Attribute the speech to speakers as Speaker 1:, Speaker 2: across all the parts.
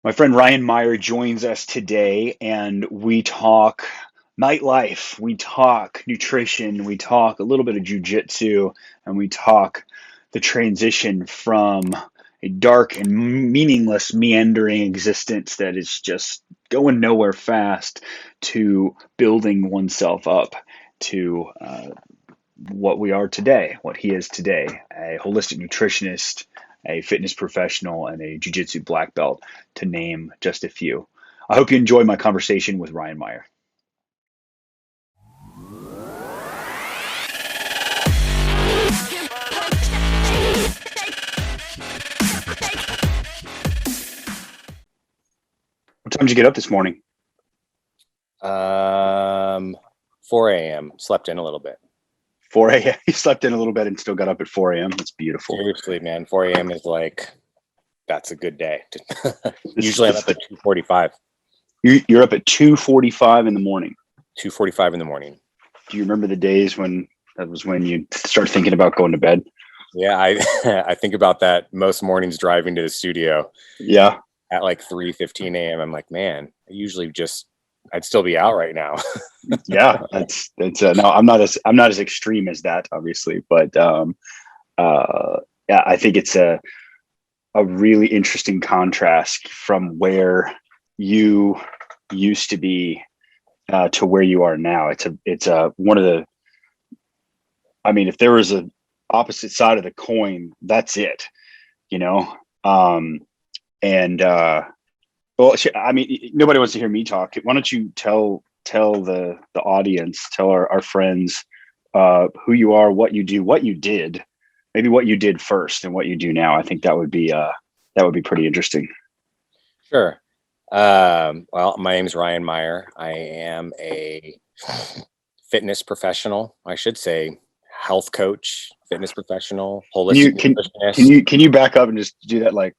Speaker 1: My friend Ryan Meyer joins us today, and we talk nightlife, we talk nutrition, we talk a little bit of jujitsu, and we talk the transition from a dark and meaningless, meandering existence that is just going nowhere fast to building oneself up to what we are today, what he is today, a holistic nutritionist, a fitness professional, and a jiu-jitsu black belt, to name just a few. I hope you enjoy my conversation with Ryan Meyer. What time did you get up this morning?
Speaker 2: 4 a.m. Slept in a little bit.
Speaker 1: 4 a.m. You slept in a little bit and still got up at 4 a.m. That's beautiful.
Speaker 2: Seriously, man. 4 a.m. is like, that's a good day. Usually I'm up at 2:45.
Speaker 1: You're up at 2:45 in the morning.
Speaker 2: 2:45 in the morning.
Speaker 1: Do you remember the days when that was when you start thinking about going to bed?
Speaker 2: Yeah, I think about that most mornings driving to the studio.
Speaker 1: Yeah.
Speaker 2: At like 3:15 a.m. I'm like, man, I'd still be out right now.
Speaker 1: Yeah, that's no, I'm not as extreme as that, obviously, but yeah, I think it's a really interesting contrast from where you used to be to where you are now. It's one of the, I mean, if there was a opposite side of the coin, that's it, you know. And well, I mean, nobody wants to hear me talk. Why don't you tell the audience, tell our friends who you are, what you do, what you did, maybe what you did first and what you do now. I think that would be pretty interesting.
Speaker 2: Sure. Well, my name is Ryan Meyer. I am a fitness professional. I should say health coach, fitness professional, holistic nutritionist.
Speaker 1: Can you back up and just do that like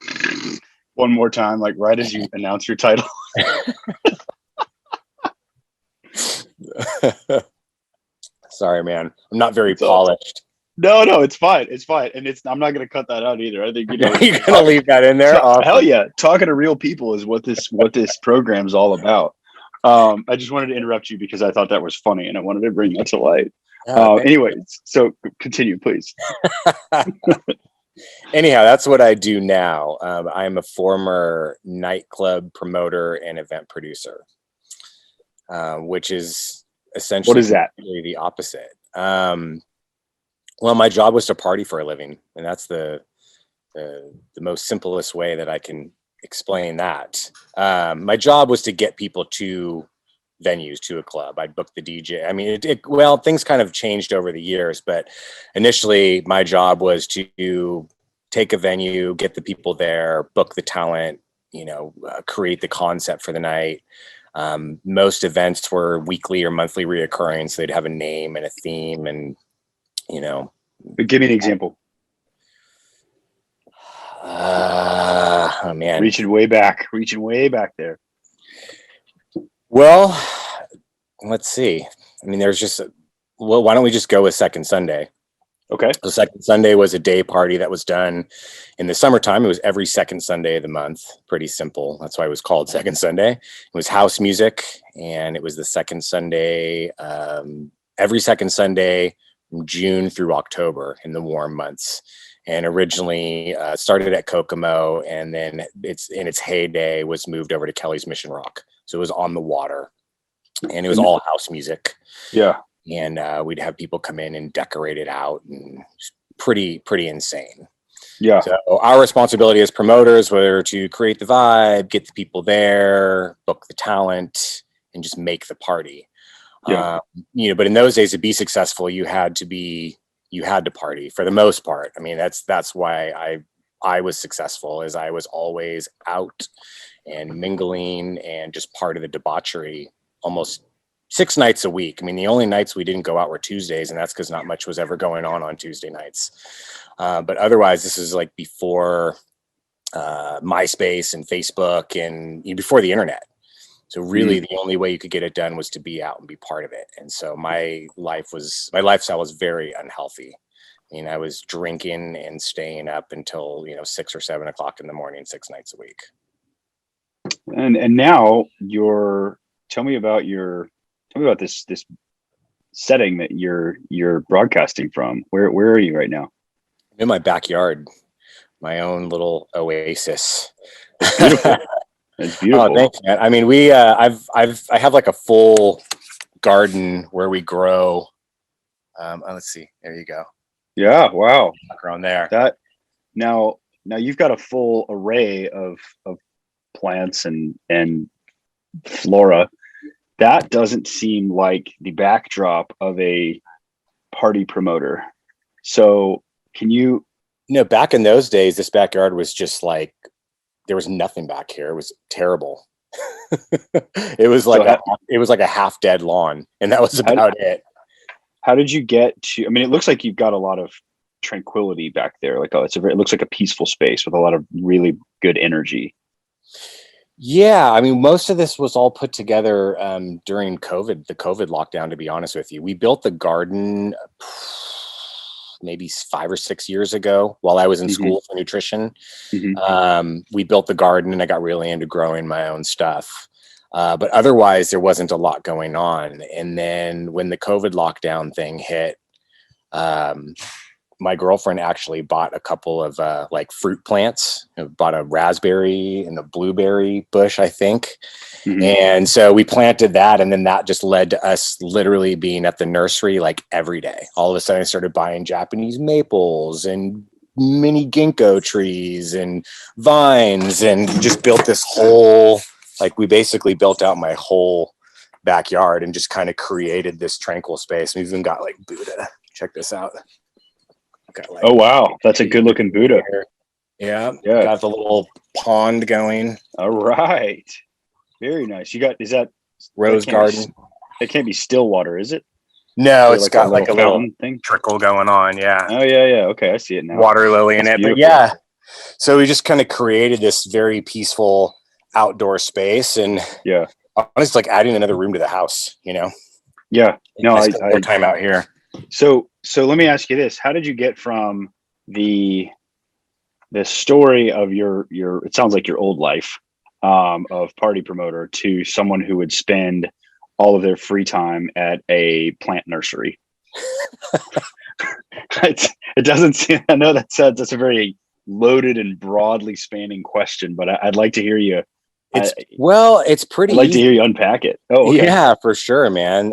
Speaker 1: one more time, like right as you announce your title?
Speaker 2: Sorry, man. I'm not very polished.
Speaker 1: No, it's fine. It's fine. And I'm not going to cut that out either. I think,
Speaker 2: you're going to leave that in there.
Speaker 1: Awesome. Hell yeah. Talking to real people is what this program's all about. I just wanted to interrupt you because I thought that was funny and I wanted to bring that to light. Anyways, so continue, please.
Speaker 2: Anyhow, that's what I do now. I'm a former nightclub promoter and event producer, which is essentially
Speaker 1: what is that?
Speaker 2: The opposite. Well, my job was to party for a living, and that's the most simplest way that I can explain that. My job was to get people to venues, to a club. I'd book the DJ. I mean, well, things kind of changed over the years, but initially my job was to take a venue, get the people there, book the talent, create the concept for the night. Most events were weekly or monthly reoccurring, so they'd have a name and a theme, and
Speaker 1: give me an example.
Speaker 2: Oh man,
Speaker 1: reaching way back there.
Speaker 2: Well, let's see. I mean, why don't we just go with Second Sunday?
Speaker 1: Okay.
Speaker 2: So Second Sunday was a day party that was done in the summertime. It was every second Sunday of the month. Pretty simple. That's why it was called Second Sunday. It was house music, and it was the second Sunday, every second Sunday from June through October in the warm months. And originally started at Kokomo, and then in its heyday was moved over to Kelly's Mission Rock. So it was on the water, and it was all house music.
Speaker 1: Yeah.
Speaker 2: And we'd have people come in and decorate it out, and pretty insane.
Speaker 1: Yeah.
Speaker 2: So our responsibility as promoters were to create the vibe, get the people there, book the talent, and just make the party.
Speaker 1: Yeah.
Speaker 2: But in those days, to be successful, you had to party for the most part. I mean, that's why I was successful, is I was always out and mingling and just part of the debauchery almost 6 nights a week. I mean, the only nights we didn't go out were Tuesdays, and that's because not much was ever going on Tuesday nights. But otherwise, this is like before MySpace and Facebook and before the internet. So really the only way you could get it done was to be out and be part of it. And so my lifestyle was very unhealthy. I mean, I was drinking and staying up until, 6 or 7 o'clock in the morning, 6 nights a week.
Speaker 1: And now tell me about this setting that you're broadcasting from. Where are you right now?
Speaker 2: I'm in my backyard, my own little oasis.
Speaker 1: It's beautiful. It's
Speaker 2: Oh,
Speaker 1: beautiful.
Speaker 2: thanks, man. I mean, I have like a full garden where we grow. Let's see. There you go.
Speaker 1: Yeah, wow.
Speaker 2: Background there.
Speaker 1: That now you've got a full array of plants and flora. That doesn't seem like the backdrop of a party promoter. So can you
Speaker 2: Back in those days, this backyard was just like, there was nothing back here. It was terrible. It was like a half dead lawn, and that was about it.
Speaker 1: How did you get to? I mean, it looks like you've got a lot of tranquility back there. Like, it looks like a peaceful space with a lot of really good energy.
Speaker 2: Yeah, I mean, most of this was all put together during COVID, the COVID lockdown, to be honest with you. We built the garden maybe 5 or 6 years ago while I was in school for nutrition. We built the garden and I got really into growing my own stuff. But otherwise, there wasn't a lot going on. And then when the COVID lockdown thing hit, my girlfriend actually bought a couple of like fruit plants. Bought a raspberry and a blueberry bush, I think. And so we planted that, and then that just led to us literally being at the nursery like every day. All of a sudden I started buying Japanese maples and mini ginkgo trees and vines, and just built this whole, like, we basically built out my whole backyard and just kind of created this tranquil space. We've even got like Buddha. Check this out.
Speaker 1: Like, oh wow, that's a good looking Buddha.
Speaker 2: Yeah, got the little pond going.
Speaker 1: All right, very nice. Is that
Speaker 2: rose garden?
Speaker 1: It can't be still water, is it?
Speaker 2: No, it's got like a little thing, trickle going on. Yeah.
Speaker 1: Oh yeah. Okay, I see it now.
Speaker 2: Water lily in it, beautiful. But yeah. So we just kind of created this very peaceful outdoor space, and honestly, like adding another room to the house.
Speaker 1: Yeah. No,
Speaker 2: I spend more time out here.
Speaker 1: So let me ask you this: how did you get from the story of your it sounds like your old life of party promoter to someone who would spend all of their free time at a plant nursery? It doesn't seem. I know that's a very loaded and broadly spanning question, but I'd like to hear you.
Speaker 2: It's pretty.
Speaker 1: I'd like to hear you unpack it. Oh, okay.
Speaker 2: Yeah, for sure, man.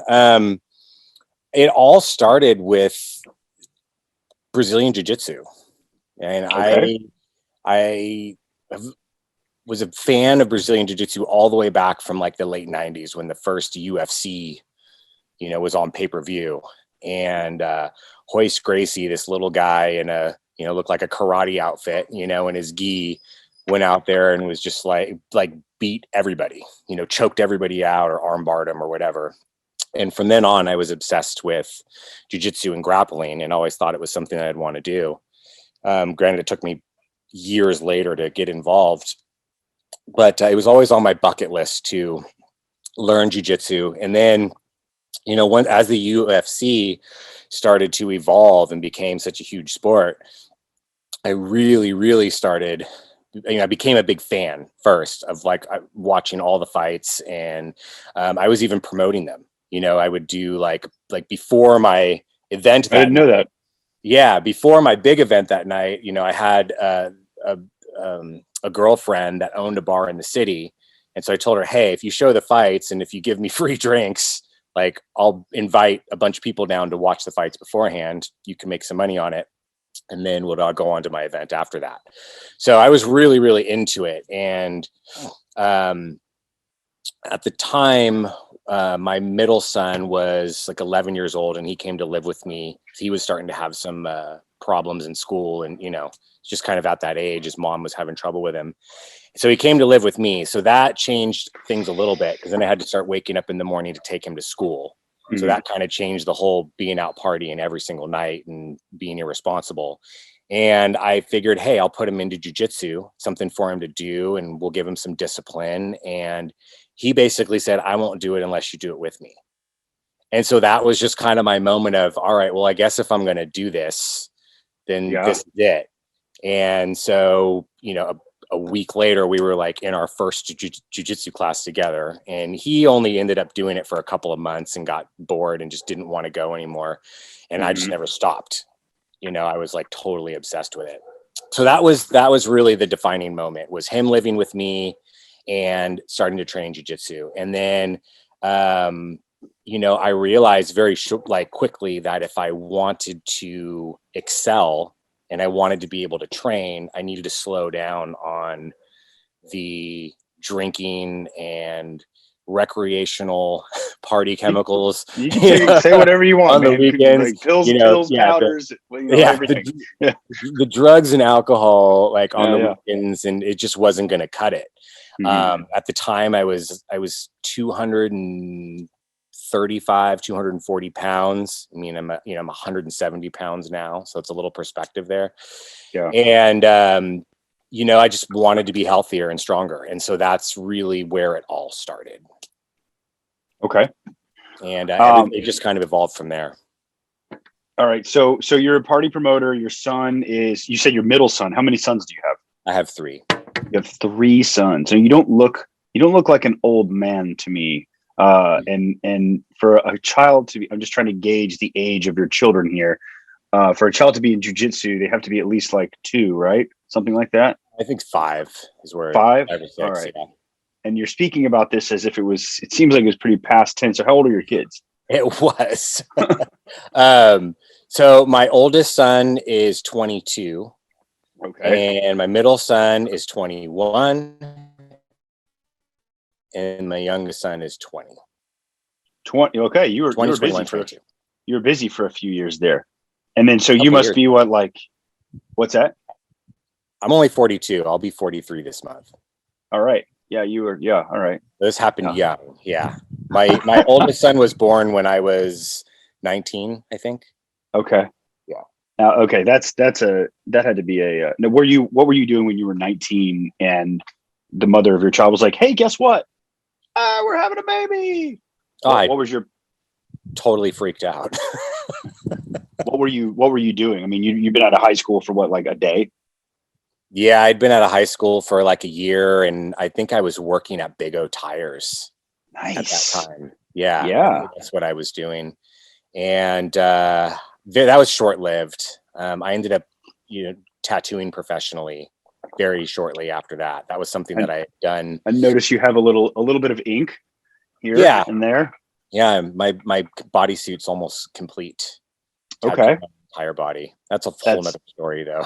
Speaker 2: It all started with Brazilian Jiu-Jitsu, and I was a fan of Brazilian Jiu-Jitsu all the way back from like the late 90s when the first UFC, was on pay-per-view, and Hoist Gracie, this little guy in a, looked like a karate outfit, in his gi, went out there and was just like beat everybody, choked everybody out or armbarred them or whatever. And from then on, I was obsessed with jiu-jitsu and grappling, and always thought it was something I'd want to do. Granted, it took me years later to get involved, but it was always on my bucket list to learn jiu-jitsu. And then, as the UFC started to evolve and became such a huge sport, I really, really started, I became a big fan first of like watching all the fights, and I was even promoting them. I would do like before my event.
Speaker 1: I didn't know that.
Speaker 2: Yeah, before my big event that night, I had a girlfriend that owned a bar in the city, and so I told her, "Hey, if you show the fights and if you give me free drinks, like I'll invite a bunch of people down to watch the fights beforehand. You can make some money on it, and then we'll go on to my event after that." So I was really, really into it, and at the time, my middle son was like 11 years old, and he came to live with me. He was starting to have some problems in school, and just kind of at that age, his mom was having trouble with him. So he came to live with me. So that changed things a little bit, because then I had to start waking up in the morning to take him to school. So that kind of changed the whole being out partying every single night and being irresponsible. And I figured, hey, I'll put him into jiu-jitsu, something for him to do, and we'll give him some discipline. And he basically said, I won't do it unless you do it with me. And so that was just kind of my moment of, all right, well, I guess if I'm going to do this, then this is it. And so, a week later, we were like in our first jiu-jitsu class together, and he only ended up doing it for a couple of months and got bored and just didn't want to go anymore. And I just never stopped. I was like totally obsessed with it. So that was really the defining moment, was him living with me and starting to train jiu-jitsu. And then, I realized quickly that if I wanted to excel and I wanted to be able to train, I needed to slow down on the drinking and recreational party chemicals.
Speaker 1: You can say whatever you want,
Speaker 2: on
Speaker 1: man.
Speaker 2: the weekends,
Speaker 1: like pills, powders, everything.
Speaker 2: The drugs and alcohol, like on the weekends, and it just wasn't going to cut it. At the time, I was 235, 240 pounds. I mean, I'm 170 pounds now, so it's a little perspective there.
Speaker 1: Yeah.
Speaker 2: And I just wanted to be healthier and stronger, and so that's really where it all started.
Speaker 1: Okay.
Speaker 2: And it just kind of evolved from there.
Speaker 1: All right. So you're a party promoter. Your son is, you said your middle son. How many sons do you have?
Speaker 2: I have 3.
Speaker 1: You have 3 sons. And you don't look like an old man to me. And for a child to be, I'm just trying to gauge the age of your children here. For a child to be in jiu-jitsu, they have to be at least like 2, right? Something like that.
Speaker 2: I think 5 is where
Speaker 1: 5.
Speaker 2: 5 or 6.
Speaker 1: All right.
Speaker 2: Yeah.
Speaker 1: And you're speaking about this as if it seems like it was pretty past tense. So how old are your kids?
Speaker 2: It was. So my oldest son is 22.
Speaker 1: Okay.
Speaker 2: And my middle son is 21. And my youngest son is 20.
Speaker 1: 20. Okay. You were busy
Speaker 2: 22.
Speaker 1: You were busy for a few years there. And then, so you must be what's that?
Speaker 2: I'm only 42. I'll be 43 this month.
Speaker 1: All right. Yeah, you were. Yeah. All right.
Speaker 2: This happened young. Yeah. My oldest son was born when I was 19, I think.
Speaker 1: Okay.
Speaker 2: Yeah.
Speaker 1: Okay. That had to be a, now what were you doing when you were 19 and the mother of your child was like, hey, guess what? We're having a baby. What was your,
Speaker 2: totally freaked out.
Speaker 1: what were you doing? I mean, you've been out of high school for what, like a day?
Speaker 2: Yeah, I'd been out of high school for like a year, and I think I was working at Big O Tires.
Speaker 1: Nice.
Speaker 2: At that time. Yeah.
Speaker 1: Yeah.
Speaker 2: That's what I was doing. And that was short-lived. I ended up, tattooing professionally very shortly after that. That was something that I had done.
Speaker 1: I noticed you have a little bit of ink here and there.
Speaker 2: Yeah, my bodysuit's almost complete.
Speaker 1: Okay.
Speaker 2: Entire body. That's a whole nother story, though.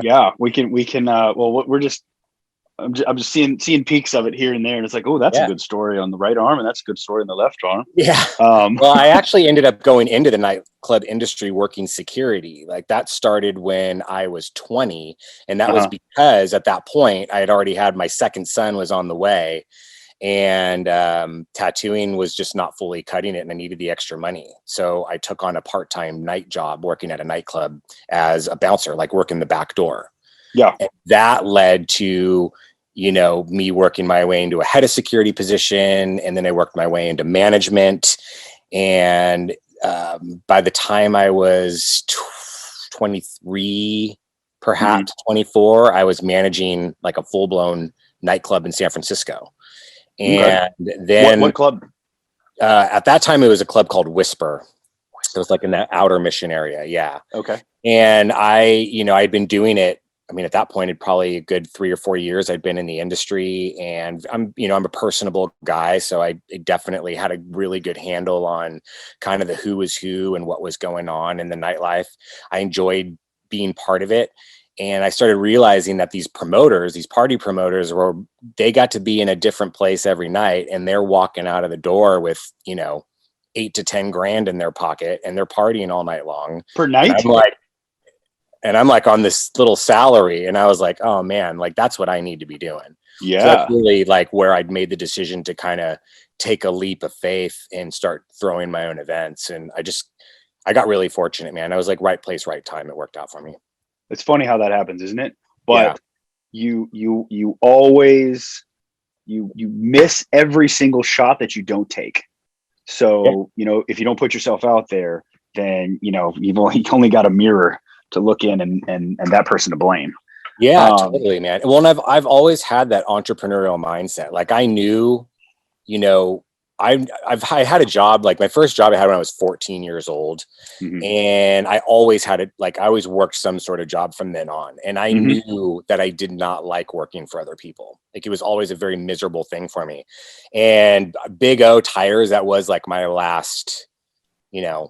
Speaker 1: Yeah, we can. Well, I'm just seeing peaks of it here and there, and it's like, oh, that's a good story on the right arm, and that's a good story on the left arm.
Speaker 2: Yeah. Well, I actually ended up going into the nightclub industry working security. Like that started when I was 20, and that was because at that point I had already had my second son was on the way. And tattooing was just not fully cutting it, and I needed the extra money. So I took on a part-time night job working at a nightclub as a bouncer, like working the back door.
Speaker 1: Yeah.
Speaker 2: And that led to, me working my way into a head of security position. And then I worked my way into management. And by the time I was 23, perhaps 24, I was managing like a full-blown nightclub in San Francisco. And then
Speaker 1: what club?
Speaker 2: At that time, it was a club called Whisper. It was like in the outer Mission area. Yeah.
Speaker 1: Okay.
Speaker 2: And I'd been doing it. I mean, at that point, it'd probably a good 3 or 4 years I'd been in the industry, and I'm a personable guy. So I definitely had a really good handle on kind of the who was who and what was going on in the nightlife. I enjoyed being part of it. And I started realizing that these party promoters, they got to be in a different place every night, and they're walking out of the door with, 8 to 10 grand in their pocket, and they're partying all night long
Speaker 1: per night.
Speaker 2: And I'm like on this little salary, and I was like, oh man, like that's what I need to be doing.
Speaker 1: Yeah.
Speaker 2: So that's really like where I'd made the decision to kind of take a leap of faith and start throwing my own events. And I got really fortunate, man. I was like right place, right time. It worked out for me.
Speaker 1: It's funny how that happens, isn't it? But you always miss every single shot that you don't take. So, if you don't put yourself out there, then, you've only got a mirror to look in and that person to blame.
Speaker 2: Yeah, totally, man. Well, and I've always had that entrepreneurial mindset. Like I knew, you know, I had a job, like my first job I had when I was 14 years old.
Speaker 1: Mhm.
Speaker 2: And I always had it, like I always worked some sort of job from then on. And I
Speaker 1: Mhm.
Speaker 2: knew that I did not like working for other people. Like it was always a very miserable thing for me. And Big O Tires, that was like my last,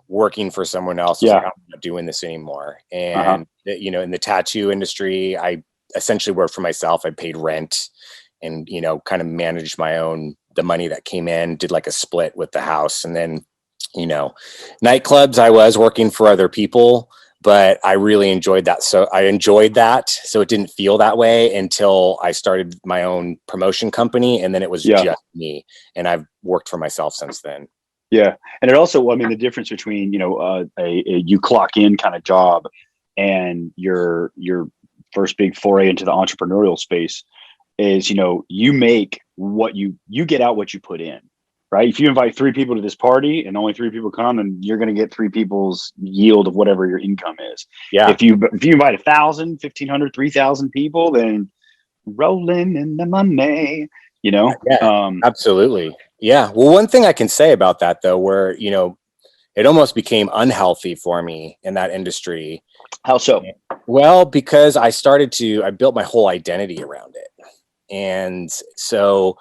Speaker 2: working for someone else. I was like,
Speaker 1: Yeah.
Speaker 2: I'm not doing this anymore.
Speaker 1: Uh-huh.
Speaker 2: And, in the tattoo industry, I essentially worked for myself. I paid rent and, kind of managed the money that came in, did like a split with the house. And then, nightclubs, I was working for other people, but I really enjoyed that. So I enjoyed that. So it didn't feel that way until I started my own promotion company. And then it was
Speaker 1: Yeah.
Speaker 2: just me. And I've worked for myself since then.
Speaker 1: Yeah. And it also, I mean, the difference between, a you clock in kind of job and your first big foray into the entrepreneurial space is, you make what you get out what you put in, right? If you invite 3 people to this party and only 3 people come, then you're going to get 3 people's yield of whatever your income is.
Speaker 2: Yeah.
Speaker 1: If you invite 1,000, 1,500, 3,000 people, then rolling in the money,
Speaker 2: Yeah, absolutely. Yeah. Well, one thing I can say about that though, where, it almost became unhealthy for me in that industry.
Speaker 1: How so?
Speaker 2: Well, because I built my whole identity around it. And so,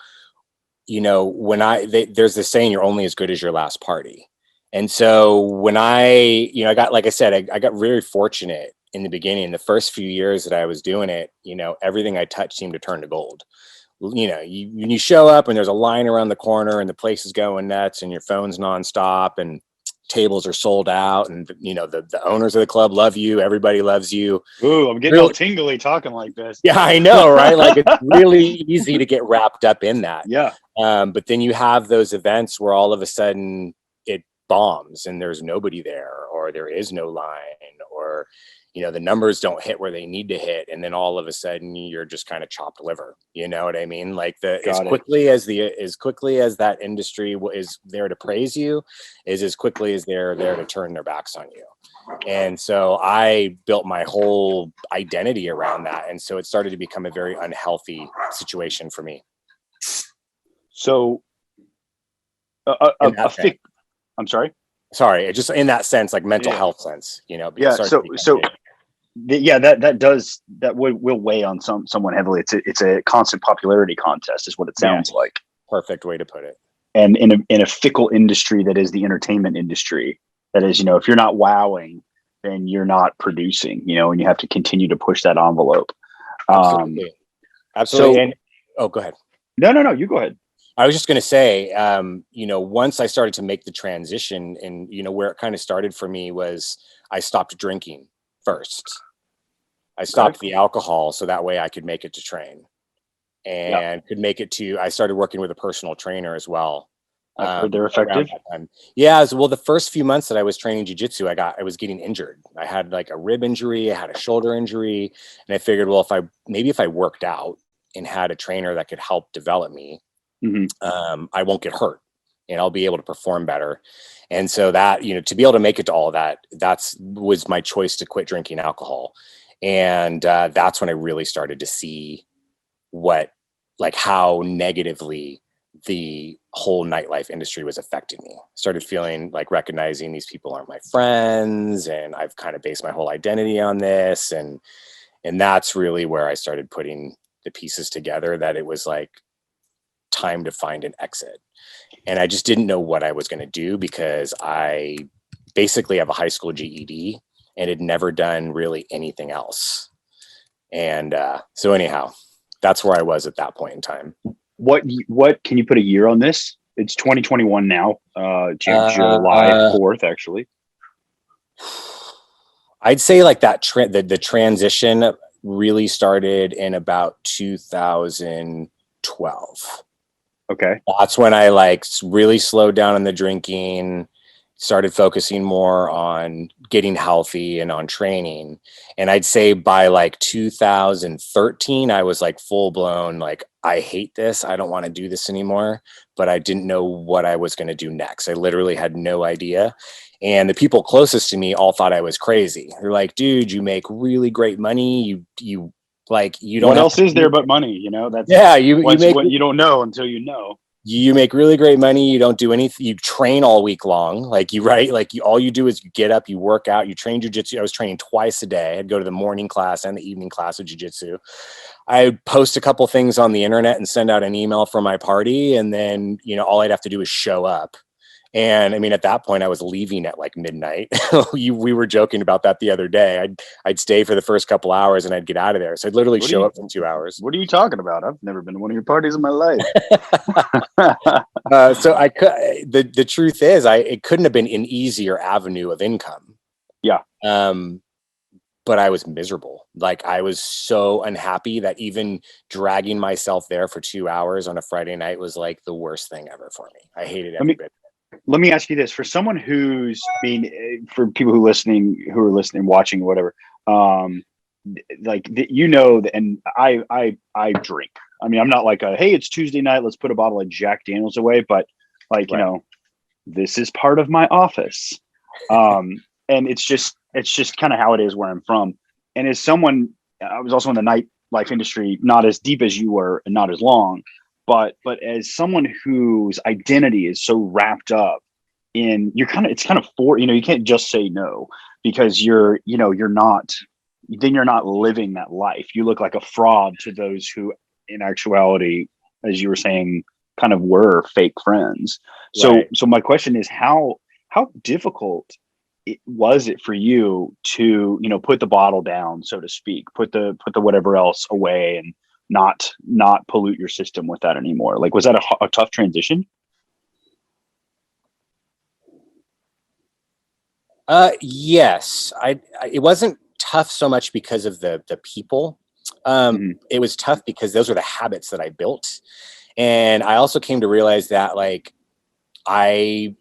Speaker 2: there's this saying, you're only as good as your last party. And so when I got, like I said, I got very fortunate in the beginning, the first few years that I was doing it, everything I touched seemed to turn to gold. When you show up and there's a line around the corner and the place is going nuts and your phone's nonstop and tables are sold out and the owners of the club love you, everybody loves you.
Speaker 1: Ooh, I'm getting all tingly talking like this.
Speaker 2: Yeah, I know, right? Like it's really easy to get wrapped up in that.
Speaker 1: Yeah.
Speaker 2: But then you have those events where all of a sudden it bombs and there's nobody there, or there is no line, or the numbers don't hit where they need to hit, and then all of a sudden you're just kind of chopped liver. You know what I mean? Like as quickly as that industry is there to praise you, is as quickly as they're there to turn their backs on you. And so I built my whole identity around that, and so it started to become a very unhealthy situation for me.
Speaker 1: So, I'm sorry.
Speaker 2: Sorry, just in that sense, like mental health sense,
Speaker 1: Yeah. That will weigh on someone heavily. It's a constant popularity contest, is what it sounds like.
Speaker 2: Perfect way to put it.
Speaker 1: And in a fickle industry that is the entertainment industry, that is, if you're not wowing, then you're not producing. And you have to continue to push that envelope.
Speaker 2: Absolutely.
Speaker 1: So,
Speaker 2: go ahead.
Speaker 1: No, you go ahead.
Speaker 2: I was just going to say, once I started to make the transition, and, where it kind of started for me was I stopped drinking first. I stopped the alcohol so that way I could make it to train and could make it to, I started working with a personal trainer as well.
Speaker 1: I've heard they're effective.
Speaker 2: Yeah. Well, the first few months that I was training jiu-jitsu, I was getting injured. I had like a rib injury, I had a shoulder injury, and I figured, well, if I worked out and had a trainer that could help develop me, I won't get hurt and I'll be able to perform better. And so that, to be able to make it to all of that, was my choice to quit drinking alcohol. And that's when I really started to see how negatively the whole nightlife industry was affecting me. Started feeling like recognizing these people aren't my friends, and I've kind of based my whole identity on this. And that's really where I started putting the pieces together, that it was like time to find an exit. And I just didn't know what I was going to do, because I basically have a high school GED and had never done really anything else. And so anyhow, that's where I was at that point in time.
Speaker 1: What can you put a year on this? It's 2021 now, July 4th, actually.
Speaker 2: I'd say like that the transition really started in about 2012.
Speaker 1: Okay.
Speaker 2: That's when I really slowed down on the drinking, started focusing more on getting healthy and on training. And I'd say by 2013, I was full blown, I hate this. I don't want to do this anymore, but I didn't know what I was going to do next. I literally had no idea. And the people closest to me all thought I was crazy. They're like, dude, you make really great money. You Like you don't
Speaker 1: What
Speaker 2: have
Speaker 1: else
Speaker 2: to,
Speaker 1: is there but money? You know, that's
Speaker 2: yeah, you make,
Speaker 1: what you don't know until you know.
Speaker 2: you make really great money. You don't do anything. You train all week long. Like you, right. Like all you do is you get up, you work out, you train jujitsu. I was training twice a day. I'd go to the morning class and the evening class of jujitsu. I'd post a couple things on the internet and send out an email from my party. And then, all I'd have to do is show up. And I mean, at that point I was leaving at like midnight. We were joking about that the other day. I'd stay for the first couple hours and I'd get out of there. So I'd literally show up for 2 hours.
Speaker 1: What are you talking about? I've never been to one of your parties in my life.
Speaker 2: So I could, the truth is it couldn't have been an easier avenue of income.
Speaker 1: Yeah.
Speaker 2: But I was miserable. Like I was so unhappy that even dragging myself there for 2 hours on a Friday night was like the worst thing ever for me. I hated every bit.
Speaker 1: Let me ask you this: for someone who's for people who are listening, watching, whatever, and I drink. I mean, I'm not like hey, it's Tuesday night, let's put a bottle of Jack Daniels away, but like, right. This is part of my office, and it's just kind of how it is where I'm from. And as someone, I was also in the nightlife industry, not as deep as you were, and not as long. But as someone whose identity is so wrapped up in, you can't just say no, because you're not living that life. You look like a fraud to those who in actuality, as you were saying, kind of were fake friends. Right. So my question is, how difficult was it for you to, put the bottle down, so to speak, put the whatever else away and not pollute your system with that anymore? Like, was that a tough transition?
Speaker 2: Yes. It wasn't tough so much because of the people. It was tough because those were the habits that I built. And I also came to realize that like I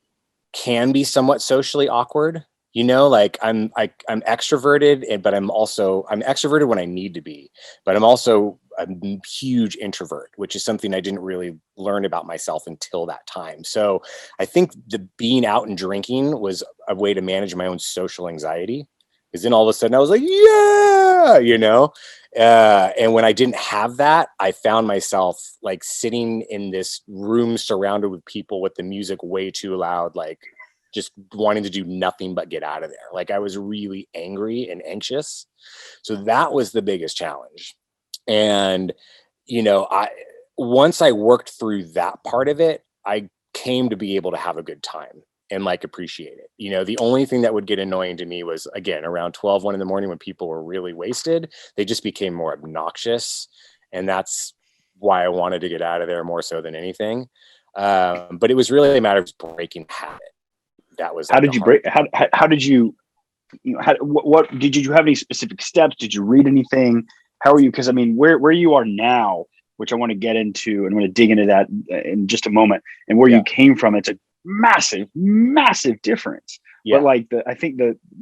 Speaker 2: can be somewhat socially awkward. Like I'm extroverted, but I'm extroverted when I need to be, but I'm also a huge introvert, which is something I didn't really learn about myself until that time. So I think the being out and drinking was a way to manage my own social anxiety, because then all of a sudden I was like, yeah, and when I didn't have that, I found myself like sitting in this room surrounded with people with the music way too loud, like just wanting to do nothing but get out of there. Like I was really angry and anxious. So that was the biggest challenge. And, once I worked through that part of it, I came to be able to have a good time and like appreciate it. The only thing that would get annoying to me was, again, around 12, 1 in the morning, when people were really wasted, they just became more obnoxious. And that's why I wanted to get out of there more so than anything. But it was really a matter of breaking habit. That was
Speaker 1: how did you break? How did you? What did you have any specific steps? Did you read anything? How are you? Because I mean, where you are now, which I want to get into, and I'm going to dig into that in just a moment, and where you came from, it's a massive difference. Yeah. But like I think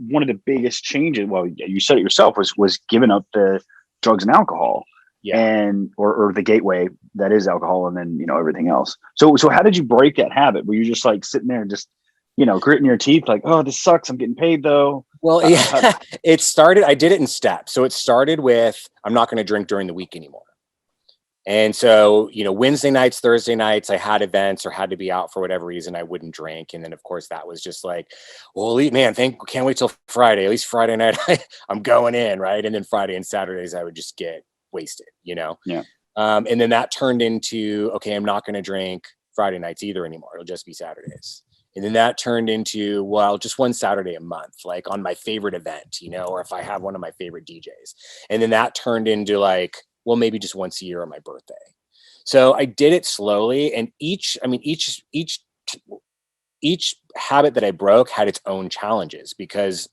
Speaker 1: one of the biggest changes, well, you said it yourself, was giving up the drugs and alcohol. Yeah. And or the gateway that is alcohol, and then everything else. So how did you break that habit? Were you just like sitting there and just gritting your teeth like, oh, this sucks, I'm getting paid though?
Speaker 2: Well, yeah, I did it in steps. So it started with, I'm not going to drink during the week anymore. And so, Wednesday nights, Thursday nights, I had events or had to be out for whatever reason, I wouldn't drink. And then of course that was just like, well, man, can't wait till Friday. At least Friday night, I'm going in, right? And then Friday and Saturdays, I would just get wasted, Yeah. And then that turned into, okay, I'm not going to drink Friday nights either anymore. It'll just be Saturdays. And then that turned into, well, just one Saturday a month, like on my favorite event, or if I have one of my favorite DJs. And then that turned into like, well, maybe just once a year on my birthday. So I did it slowly. And each habit that I broke had its own challenges, because,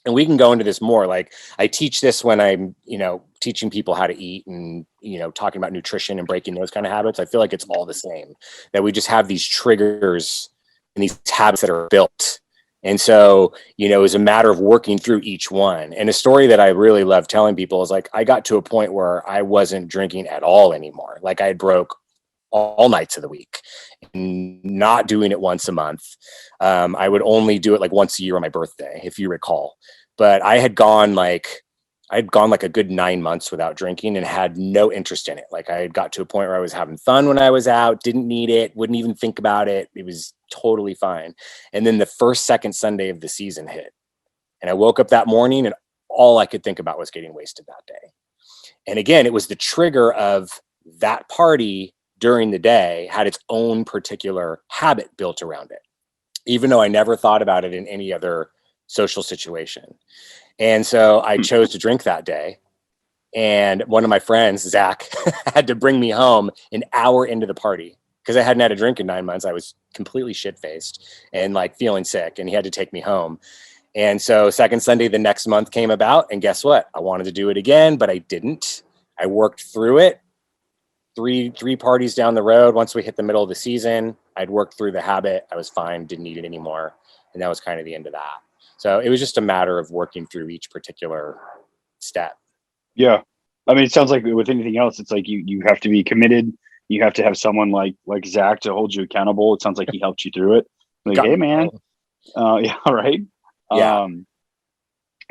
Speaker 2: and we can go into this more, like I teach this when I'm, teaching people how to eat and, talking about nutrition and breaking those kind of habits. I feel like it's all the same, that we just have these triggers and these habits that are built. And so, it was a matter of working through each one. And a story that I really love telling people is like, I got to a point where I wasn't drinking at all anymore. Like I broke all nights of the week, and not doing it once a month. I would only do it like once a year on my birthday, if you recall. But I had gone like I'd gone like a good 9 months without drinking and had no interest in it. Like I had got to a point where I was having fun when I was out, didn't need it, wouldn't even think about it. It was totally fine. And then the second Sunday of the season hit. And I woke up that morning and all I could think about was getting wasted that day. And again, it was the trigger of that party during the day had its own particular habit built around it, even though I never thought about it in any other social situation. And so I chose to drink that day. And one of my friends, Zach, had to bring me home an hour into the party because I hadn't had a drink in 9 months. I was completely shit-faced and like feeling sick, and he had to take me home. And so second Sunday the next month came about, and guess what? I wanted to do it again, but I didn't. I worked through it. Three parties down the road. Once we hit the middle of the season, I'd worked through the habit. I was fine, didn't need it anymore. And that was kind of the end of that. So it was just a matter of working through each particular step.
Speaker 1: Yeah. I mean, it sounds like with anything else, it's like you have to be committed. You have to have someone like Zach to hold you accountable. It sounds like he helped you through it. Like, hey man. Yeah, right.
Speaker 2: Yeah.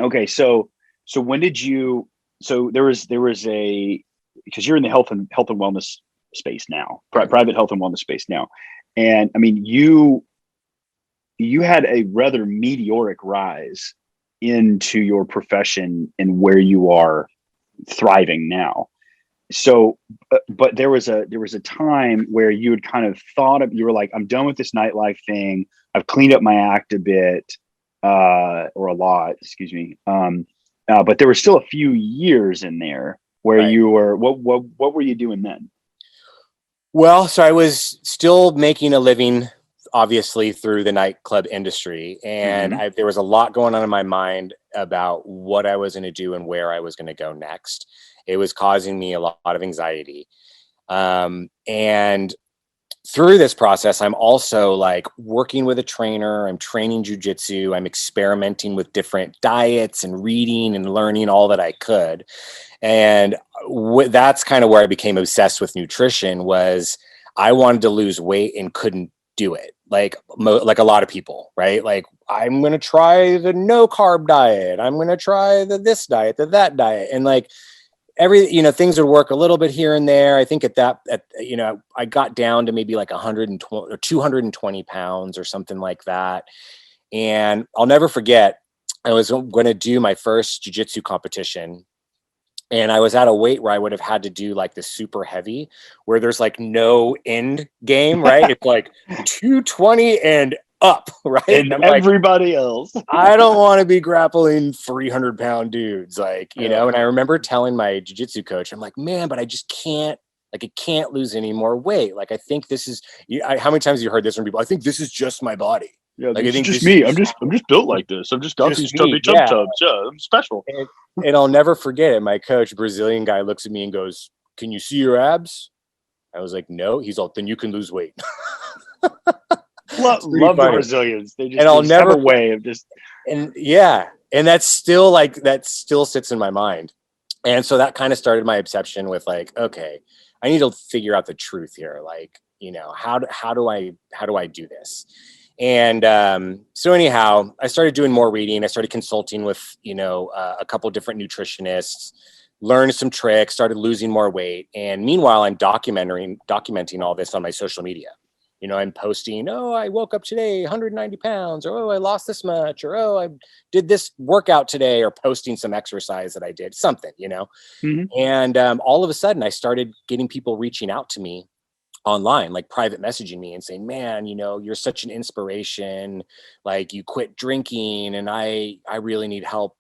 Speaker 1: Okay. So when did you, so there was because you're in the health and wellness space now, private health and wellness space now. And I mean, you had a rather meteoric rise into your profession and where you are thriving now. So, but there was a time where you had kind of you were like, I'm done with this nightlife thing. I've cleaned up my act a bit, or a lot, excuse me. But there were still a few years in there where
Speaker 2: right.
Speaker 1: you were, what were you doing then?
Speaker 2: Well, so I was still making a living, obviously, through the nightclub industry. And there was a lot going on in my mind about what I was going to do and where I was going to go next. It was causing me a lot of anxiety. And through this process, I'm also like working with a trainer. I'm training jiu-jitsu. I'm experimenting with different diets and reading and learning all that I could. And that's kind of where I became obsessed with nutrition. Was I wanted to lose weight and couldn't do it. Like a lot of people, right? Like, I'm going to try the no carb diet. I'm going to try this diet, that diet. And like things would work a little bit here and there. I think I got down to maybe like 120 or 220 pounds or something like that. And I'll never forget, I was going to do my first jiu-jitsu competition. And I was at a weight where I would have had to do like the super heavy, where there's like no end game, right? It's like 220 and up, right?
Speaker 1: And everybody else.
Speaker 2: I don't want to be grappling 300-pound dudes, like, you know. And I remember telling my jiu-jitsu coach, I'm like, man, but I just can't, like, I can't lose any more weight. Like, I think this is, how many times have you heard this from people? I think this is just my body.
Speaker 1: Yeah,
Speaker 2: like, I think
Speaker 1: just me. I'm just built like this. I'm just got these tubby tubs. Yeah, I'm special.
Speaker 2: And I'll never forget it. My coach, Brazilian guy, looks at me and goes, "Can you see your abs?" I was like, "No." He's all, "Then you can lose weight."
Speaker 1: Love the Brazilians. They just,
Speaker 2: and I'll never
Speaker 1: have a way of just,
Speaker 2: and yeah, and that still sits in my mind. And so that kind of started my obsession with like, okay, I need to figure out the truth here. Like, how do I do this? And so anyhow, I started doing more reading. I started consulting with, a couple different nutritionists, learned some tricks, started losing more weight. And meanwhile, I'm documenting all this on my social media. I'm posting, oh, I woke up today 190 pounds, or, oh, I lost this much, or, oh, I did this workout today, or posting some exercise that I did, something, And all of a sudden I started getting people reaching out to me online, like private messaging me and saying, man, you're such an inspiration. Like, you quit drinking and I really need help,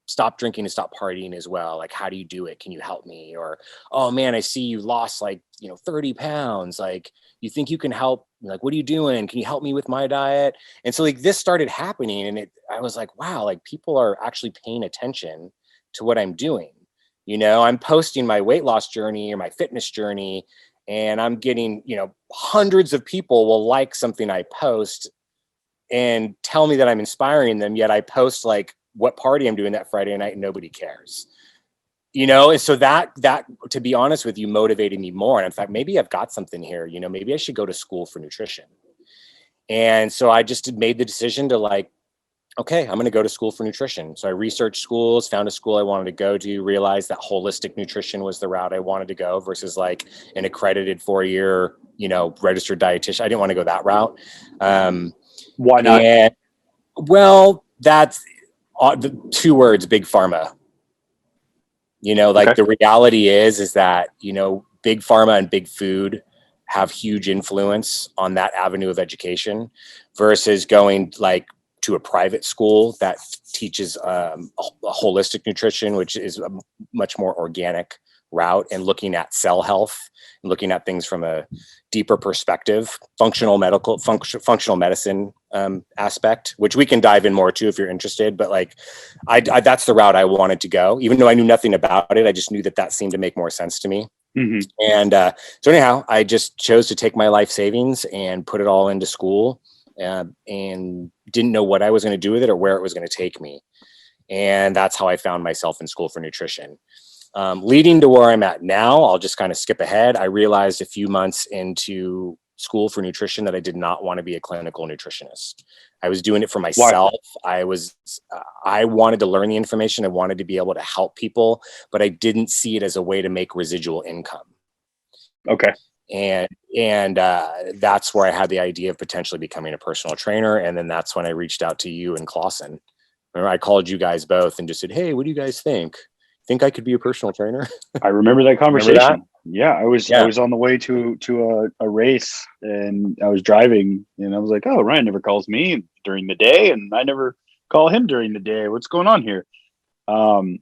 Speaker 2: stop drinking and stop partying as well. Like, how do you do it? Can you help me? Or, oh man, I see you lost like, 30 pounds. Like, you think you can help? Like, what are you doing? Can you help me with my diet? And so like this started happening, and I was like, wow, like people are actually paying attention to what I'm doing. I'm posting my weight loss journey or my fitness journey, and I'm getting, hundreds of people will like something I post and tell me that I'm inspiring them. Yet I post like what party I'm doing that Friday night and nobody cares, and so that, to be honest with you, motivated me more. And in fact, maybe I've got something here, maybe I should go to school for nutrition. And so I just made the decision to like okay, I'm going to go to school for nutrition. So I researched schools, found a school I wanted to go to, realized that holistic nutrition was the route I wanted to go versus like an accredited 4-year, registered dietitian. I didn't want to go that route.
Speaker 1: Why not?
Speaker 2: And well, that's the 2 words, big pharma.
Speaker 1: Okay.
Speaker 2: The reality is that, big pharma and big food have huge influence on that avenue of education versus going like to a private school that teaches a holistic nutrition, which is a much more organic route, and looking at cell health and looking at things from a deeper perspective, functional medicine aspect, which we can dive in more too if you're interested. But like, I that's the route I wanted to go, even though I knew nothing about it. I just knew that seemed to make more sense to me.
Speaker 1: Mm-hmm.
Speaker 2: And so anyhow, I just chose to take my life savings and put it all into school, and didn't know what I was going to do with it or where it was going to take me. And that's how I found myself in school for nutrition. Leading to where I'm at now, I'll just kind of skip ahead. I realized a few months into school for nutrition that I did not want to be a clinical nutritionist. I was doing it for myself. Why? I wanted to learn the information. I wanted to be able to help people, but I didn't see it as a way to make residual income.
Speaker 1: Okay.
Speaker 2: And that's where I had the idea of potentially becoming a personal trainer. And then that's when I reached out to you and Clausen. Remember, I called you guys both and just said, "Hey, what do you guys think? Think I could be a personal trainer?"
Speaker 1: I remember that conversation.
Speaker 2: Remember that?
Speaker 1: Yeah, I was on the way to a race, and I was driving, and I was like, "Oh, Ryan never calls me during the day, and I never call him during the day. What's going on here?" That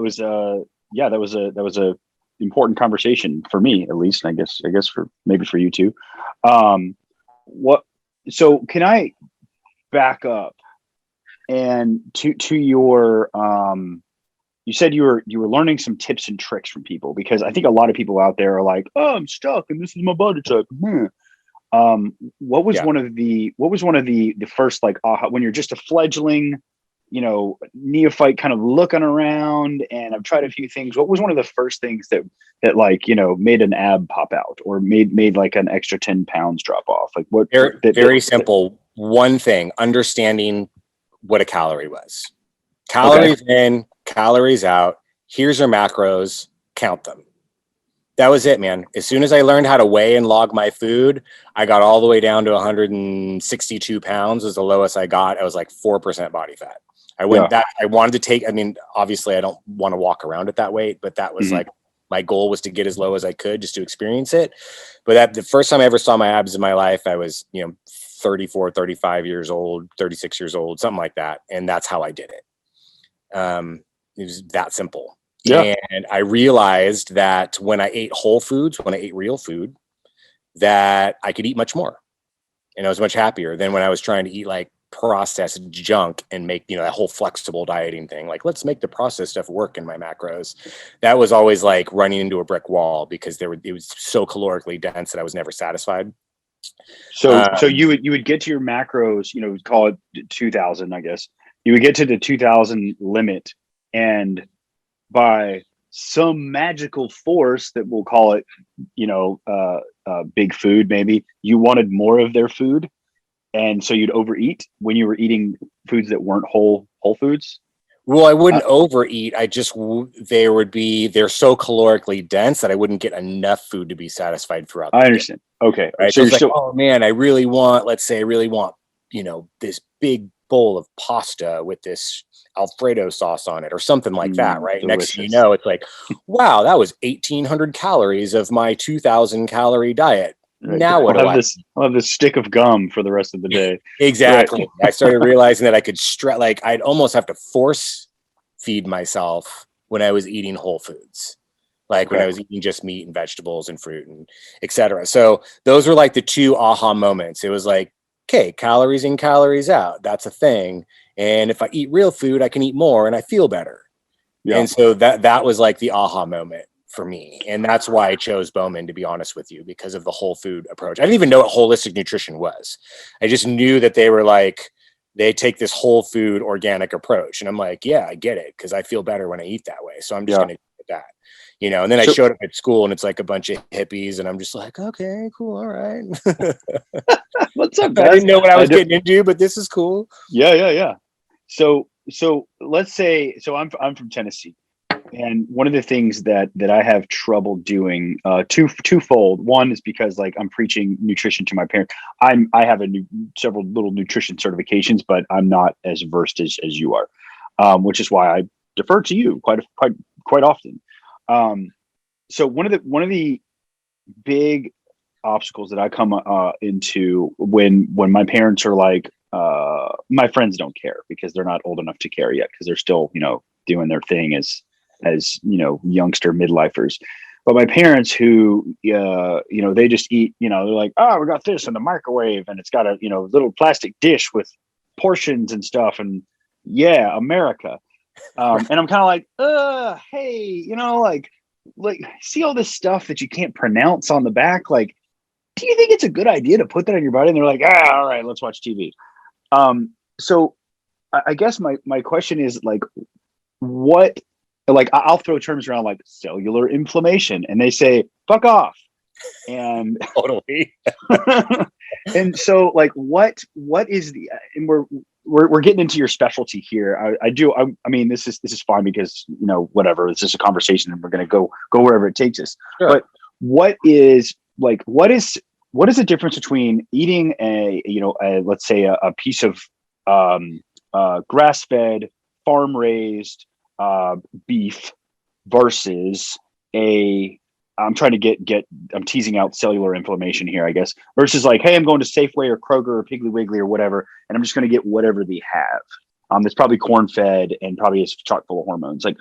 Speaker 1: was a important conversation for me, at least. And I guess for maybe for you too. So can I back up and to your you said you were learning some tips and tricks from people, because I think a lot of people out there are like, "Oh, I'm stuck and this is my body type." What was one of the first like aha when you're just a fledgling, neophyte kind of looking around, and I've tried a few things. What was one of the first things that like, made an ab pop out or made like an extra 10 pounds drop off? Like what?
Speaker 2: Very simple. One thing, understanding what a calorie was. Calories in, calories out. Here's your macros, count them. That was it, man. As soon as I learned how to weigh and log my food, I got all the way down to 162 pounds was the lowest I got. I was like 4% body fat. I wanted to take, obviously I don't want to walk around at that weight, but that was like, my goal was to get as low as I could just to experience it. But the first time I ever saw my abs in my life, I was, 34, 35 years old, 36 years old, something like that. And that's how I did it. It was that simple. Yeah. And I realized that when I ate whole foods, when I ate real food, that I could eat much more. And I was much happier than when I was trying to eat like processed junk and make, that whole flexible dieting thing. Like, let's make the processed stuff work in my macros. That was always like running into a brick wall because it was so calorically dense that I was never satisfied.
Speaker 1: So you would get to your macros, call it 2000, I guess. You would get to the 2000 limit, and by some magical force that we'll call it, big food, maybe you wanted more of their food. And so you'd overeat when you were eating foods that weren't whole foods.
Speaker 2: Well, I wouldn't overeat. They're so calorically dense that I wouldn't get enough food to be satisfied throughout the
Speaker 1: day. I understand. Okay.
Speaker 2: Right. So it's like, oh man, I really want, this big bowl of pasta with this Alfredo sauce on it or something like that. Right. Delicious. Next thing you know, it's like, wow, that was 1,800 calories of my 2,000 calorie diet. Right. Now what
Speaker 1: I'll have this stick of gum for the rest of the day.
Speaker 2: Exactly. Right. I started realizing that I could I'd almost have to force feed myself when I was eating whole foods, like when I was eating just meat and vegetables and fruit and etc. So those were like the two aha moments. It was like, okay, calories in, calories out. That's a thing. And if I eat real food, I can eat more and I feel better. Yeah. And so that was like the aha moment for me. And that's why I chose Bowman, to be honest with you, because of the whole food approach. I didn't even know what holistic nutrition was. I just knew that they were like, they take this whole food organic approach. And I'm like, yeah, I get it, because I feel better when I eat that way. So I'm just going to do that, and then I showed up at school and it's like a bunch of hippies and I'm just like, okay, cool. All right.
Speaker 1: What's up,
Speaker 2: I
Speaker 1: guys?
Speaker 2: didn't know what I was getting into, but this is cool.
Speaker 1: Yeah. So let's say, I'm from Tennessee, and one of the things that I have trouble doing, twofold. One is because like I'm preaching nutrition to my parents. I have several little nutrition certifications, but I'm not as versed as you are, which is why I defer to you quite often. So one of the big obstacles that I come into when my parents are like, my friends don't care because they're not old enough to care yet because they're still, doing their thing as youngster midlifers. But my parents who, they just eat, they're like, oh, we got this in the microwave and it's got a, little plastic dish with portions and stuff. And yeah, America. And I'm kind of like, hey, like see all this stuff that you can't pronounce on the back. Like, do you think it's a good idea to put that on your body? And they're like, all right, let's watch TV. So I guess my question is like, what, like I'll throw terms around like cellular inflammation and they say, fuck off. And
Speaker 2: Totally.
Speaker 1: and so like, what is the, and we're getting into your specialty here. I mean, this is fine because, whatever, it's just a conversation and we're going to go wherever it takes us. Sure. But what is the difference between eating let's say a piece of grass-fed, farm-raised beef versus I'm trying to I'm teasing out cellular inflammation here, I guess, versus like, hey, I'm going to Safeway or Kroger or Piggly Wiggly or whatever, and I'm just going to get whatever they have. That's probably corn-fed and probably is chock full of hormones. Like,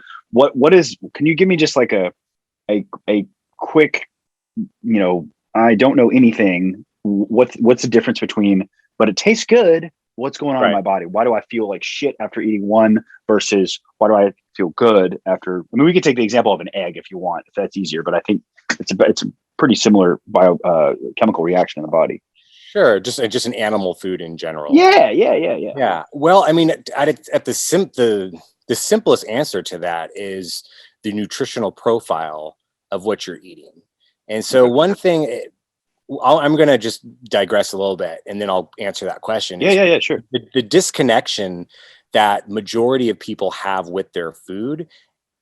Speaker 1: can you give me just like a quick, I don't know anything. What's the difference between, but it tastes good. What's going on in my body? Why do I feel like shit after eating one versus why do I feel good after? I mean, we could take the example of an egg if you want, if that's easier, but I think it's a pretty similar chemical reaction in the body.
Speaker 2: Sure. Just an animal food in general.
Speaker 1: Yeah.
Speaker 2: Well, I mean, at the simplest answer to that is the nutritional profile of what you're eating. And so one thing, I'm going to just digress a little bit and then I'll answer that question.
Speaker 1: Yeah, sure.
Speaker 2: The disconnection that majority of people have with their food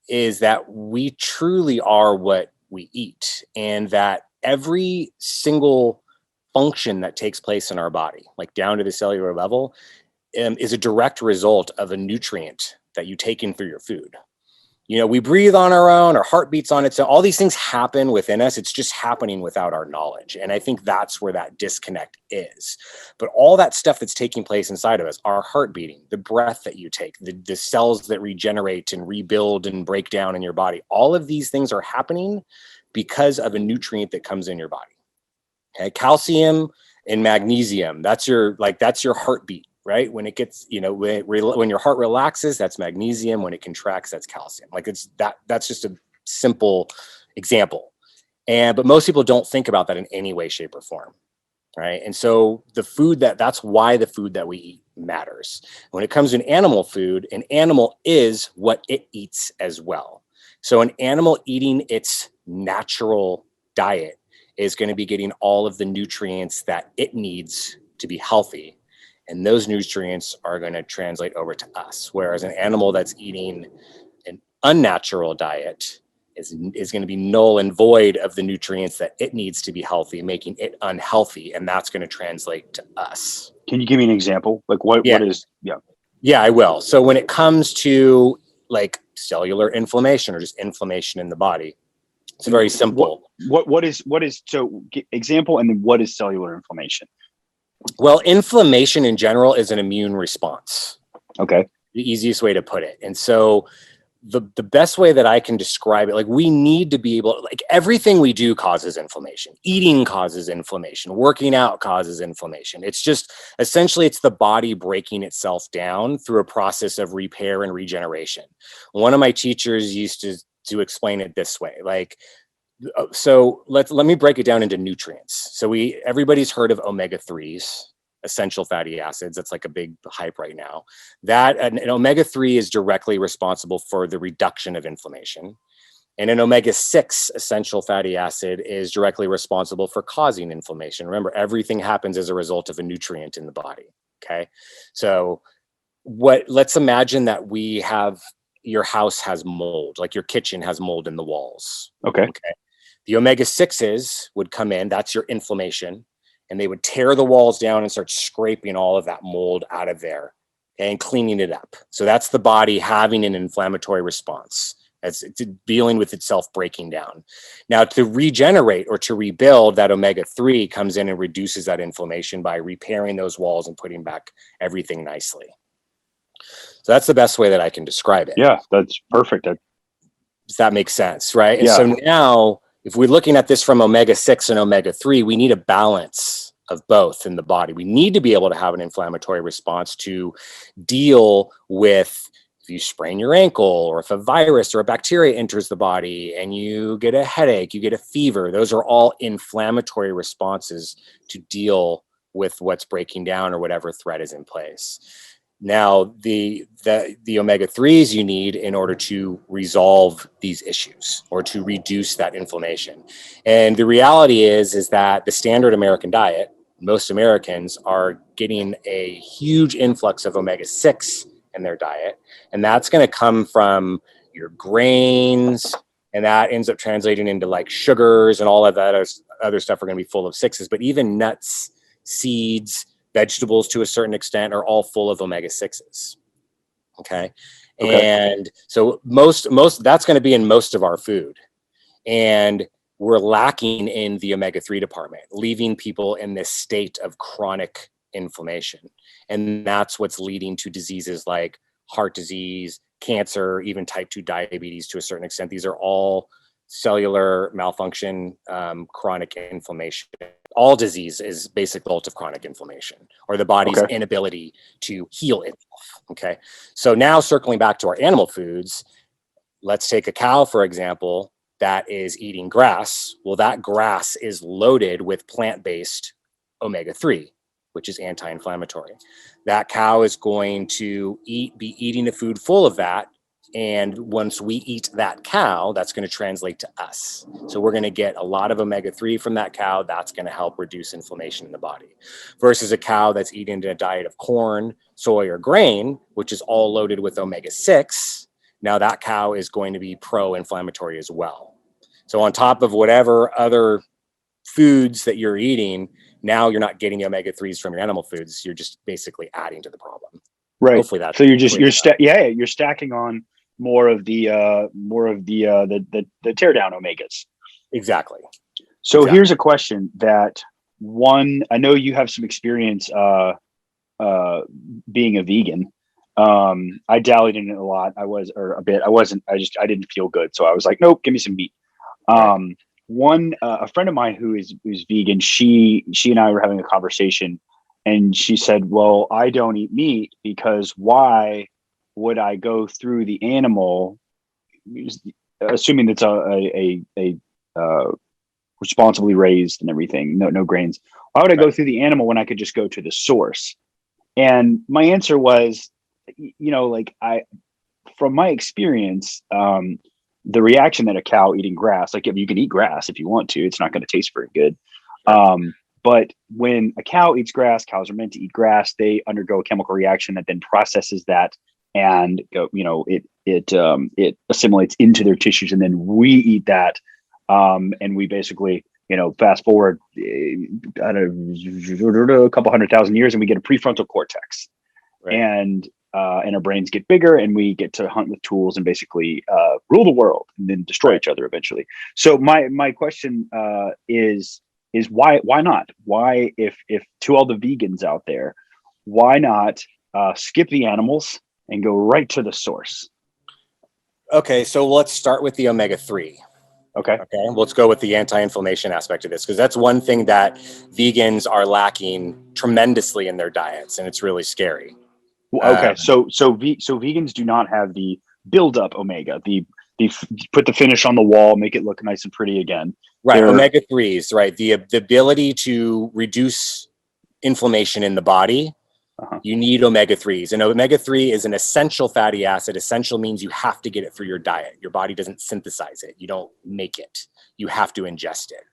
Speaker 2: is that we truly are what we eat, and that every single function that takes place in our body, like down to the cellular level, is a direct result of a nutrient that you take in through your food. We breathe on our own, our heart beats on its own. All these things happen within us. It's just happening without our knowledge. And I think that's where that disconnect is. But all that stuff that's taking place inside of us, our heart beating, the breath that you take, the cells that regenerate and rebuild and break down in your body, all of these things are happening because of a nutrient that comes in your body. Okay? Calcium and magnesium, that's your heartbeat. Right? When it gets, when your heart relaxes, that's magnesium. When it contracts, that's calcium. Like that's just a simple example. But most people don't think about that in any way, shape, or form. Right? And so that's why the food that we eat matters. When it comes to an animal food, an animal is what it eats as well. So an animal eating its natural diet is going to be getting all of the nutrients that it needs to be healthy. And those nutrients are going to translate over to us. Whereas an animal that's eating an unnatural diet is going to be null and void of the nutrients that it needs to be healthy, making it unhealthy. And that's going to translate to us.
Speaker 1: Can you give me an example? Like what is, yeah.
Speaker 2: Yeah, I will. So when it comes to like cellular inflammation or just inflammation in the body, it's very simple.
Speaker 1: What is, so example, and then what is cellular inflammation?
Speaker 2: Well, inflammation in general is an immune response.
Speaker 1: Okay.
Speaker 2: The easiest way to put it. And so the best way that I can describe it, like we need to be able, like everything we do causes inflammation. Eating causes inflammation. Working out causes inflammation. It's just, essentially it's the body breaking itself down through a process of repair and regeneration. One of my teachers used to explain it this way, like, so let me break it down into nutrients. So everybody's heard of omega-3s, essential fatty acids. That's like a big hype right now. That an omega-3 is directly responsible for the reduction of inflammation. And an omega-6 essential fatty acid is directly responsible for causing inflammation. Remember, everything happens as a result of a nutrient in the body. Okay. So let's imagine that your house has mold, like your kitchen has mold in the walls.
Speaker 1: Okay.
Speaker 2: The omega-6s would come in, that's your inflammation, and they would tear the walls down and start scraping all of that mold out of there and cleaning it up. So that's the body having an inflammatory response. It's dealing with itself breaking down. Now, to regenerate or to rebuild, that omega-3 comes in and reduces that inflammation by repairing those walls and putting back everything nicely. So that's the best way that I can describe it.
Speaker 1: Yeah, that's perfect.
Speaker 2: Does that make sense, right? And
Speaker 1: Yeah.
Speaker 2: so now, if we're looking at this from omega-6 and omega-3, we need a balance of both in the body. We need to be able to have an inflammatory response to deal with if you sprain your ankle, or if a virus or a bacteria enters the body and you get a headache, you get a fever. Those are all inflammatory responses to deal with what's breaking down or whatever threat is in place. Now, the omega-3s you need in order to resolve these issues or to reduce that inflammation. And the reality is that the standard American diet, most Americans are getting a huge influx of omega-6 in their diet. And that's going to come from your grains, and that ends up translating into like sugars, and all of that other stuff are going to be full of 6s, but even nuts, seeds, vegetables to a certain extent are all full of omega-6s. Okay. And so most that's going to be in most of our food. And we're lacking in the omega-3 department, leaving people in this state of chronic inflammation. And that's what's leading to diseases like heart disease, cancer, even type 2 diabetes to a certain extent. These are all cellular malfunction, chronic inflammation. All disease is basically a result of chronic inflammation or the body's inability to heal itself. Okay. So now circling back to our animal foods, let's take a cow, for example, that is eating grass. Well, that grass is loaded with plant-based omega-3, which is anti-inflammatory. That cow is going to be eating a food full of that. And once we eat that cow, that's going to translate to us. So we're going to get a lot of omega-3 from that cow. That's going to help reduce inflammation in the body. Versus a cow that's eating a diet of corn, soy, or grain, which is all loaded with omega-6. Now that cow is going to be pro-inflammatory as well. So on top of whatever other foods that you're eating, now you're not getting the omega-3s from your animal foods. You're just basically adding to the problem.
Speaker 1: Right.
Speaker 2: Hopefully that's
Speaker 1: so you're stacking on more of the tear down omegas.
Speaker 2: Exactly.
Speaker 1: So here's a question that I know you have some experience being a vegan. I dallied in it a lot. I didn't feel good. So I was like, nope, give me some meat. A friend of mine who's vegan, she and I were having a conversation, and she said, well, I don't eat meat because why would I go through the animal, assuming that's a responsibly raised and everything, no grains. Why would I go through the animal when I could just go to the source? And my answer was, from my experience, the reaction that a cow eating grass, like you can eat grass if you want to, it's not going to taste very good. But when a cow eats grass, cows are meant to eat grass. They undergo a chemical reaction that then processes that, and it assimilates into their tissues, and then we eat that, and we basically fast forward a couple 100,000 years, and we get a prefrontal cortex, and our brains get bigger, and we get to hunt with tools and basically rule the world and then destroy each other eventually. So my question is why not? Why, if to all the vegans out there, why not skip the animals and go right to the source?
Speaker 2: Okay, so let's start with the omega-3. Okay, let's go with the anti-inflammation aspect of this, because that's one thing that vegans are lacking tremendously in their diets, and it's really scary.
Speaker 1: Okay, so vegans do not have the build-up omega, the put the finish on the wall, make it look nice and pretty again.
Speaker 2: Right, omega-3s, right? The ability to reduce inflammation in the body You need omega-3s, and omega-3 is an essential fatty acid. Essential means you have to get it through your diet. Your body doesn't synthesize it. You don't make it. You have to ingest it.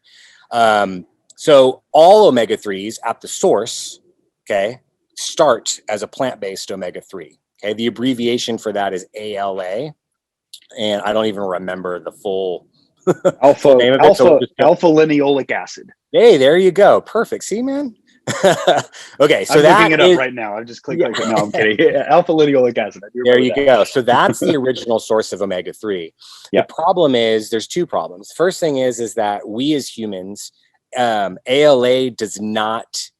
Speaker 2: So all omega-3s at the source, okay, start as a plant-based omega-3. Okay, the abbreviation for that is ALA, and I don't even remember the full
Speaker 1: alpha
Speaker 2: name of it.
Speaker 1: Alpha linoleic acid.
Speaker 2: Hey, there you go. Perfect. See, man. Okay, so
Speaker 1: I'm
Speaker 2: that
Speaker 1: looking it up right now. I just clicked. Like, no, I'm kidding. Yeah, alpha linoleic acid.
Speaker 2: There you go. So that's the original source of omega-3.
Speaker 1: Yeah.
Speaker 2: The problem is there's two problems. First thing is that we as humans, ALA does not,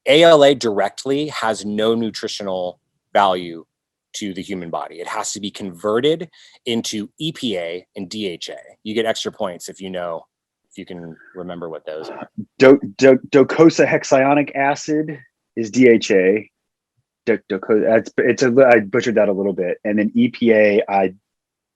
Speaker 2: ALA directly has no nutritional value to the human body. It has to be converted into EPA and DHA. You get extra points if you know, if you can remember what those are.
Speaker 1: Docosahexaonic acid is DHA. I butchered that a little bit. And then EPA, I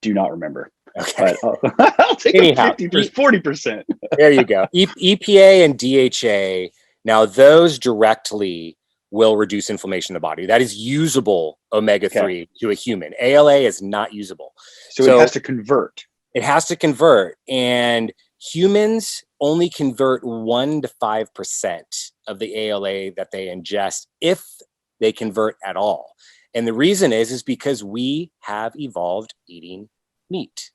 Speaker 1: do not remember.
Speaker 2: Okay.
Speaker 1: But I'll take 40%.
Speaker 2: There you go. EPA and DHA. Now those directly will reduce inflammation in the body. That is usable omega-3 to a human. ALA is not usable.
Speaker 1: So it has to convert.
Speaker 2: It has to convert. And humans only convert 1 to 5% of the ALA that they ingest, if they convert at all. And the reason is because we have evolved eating meat.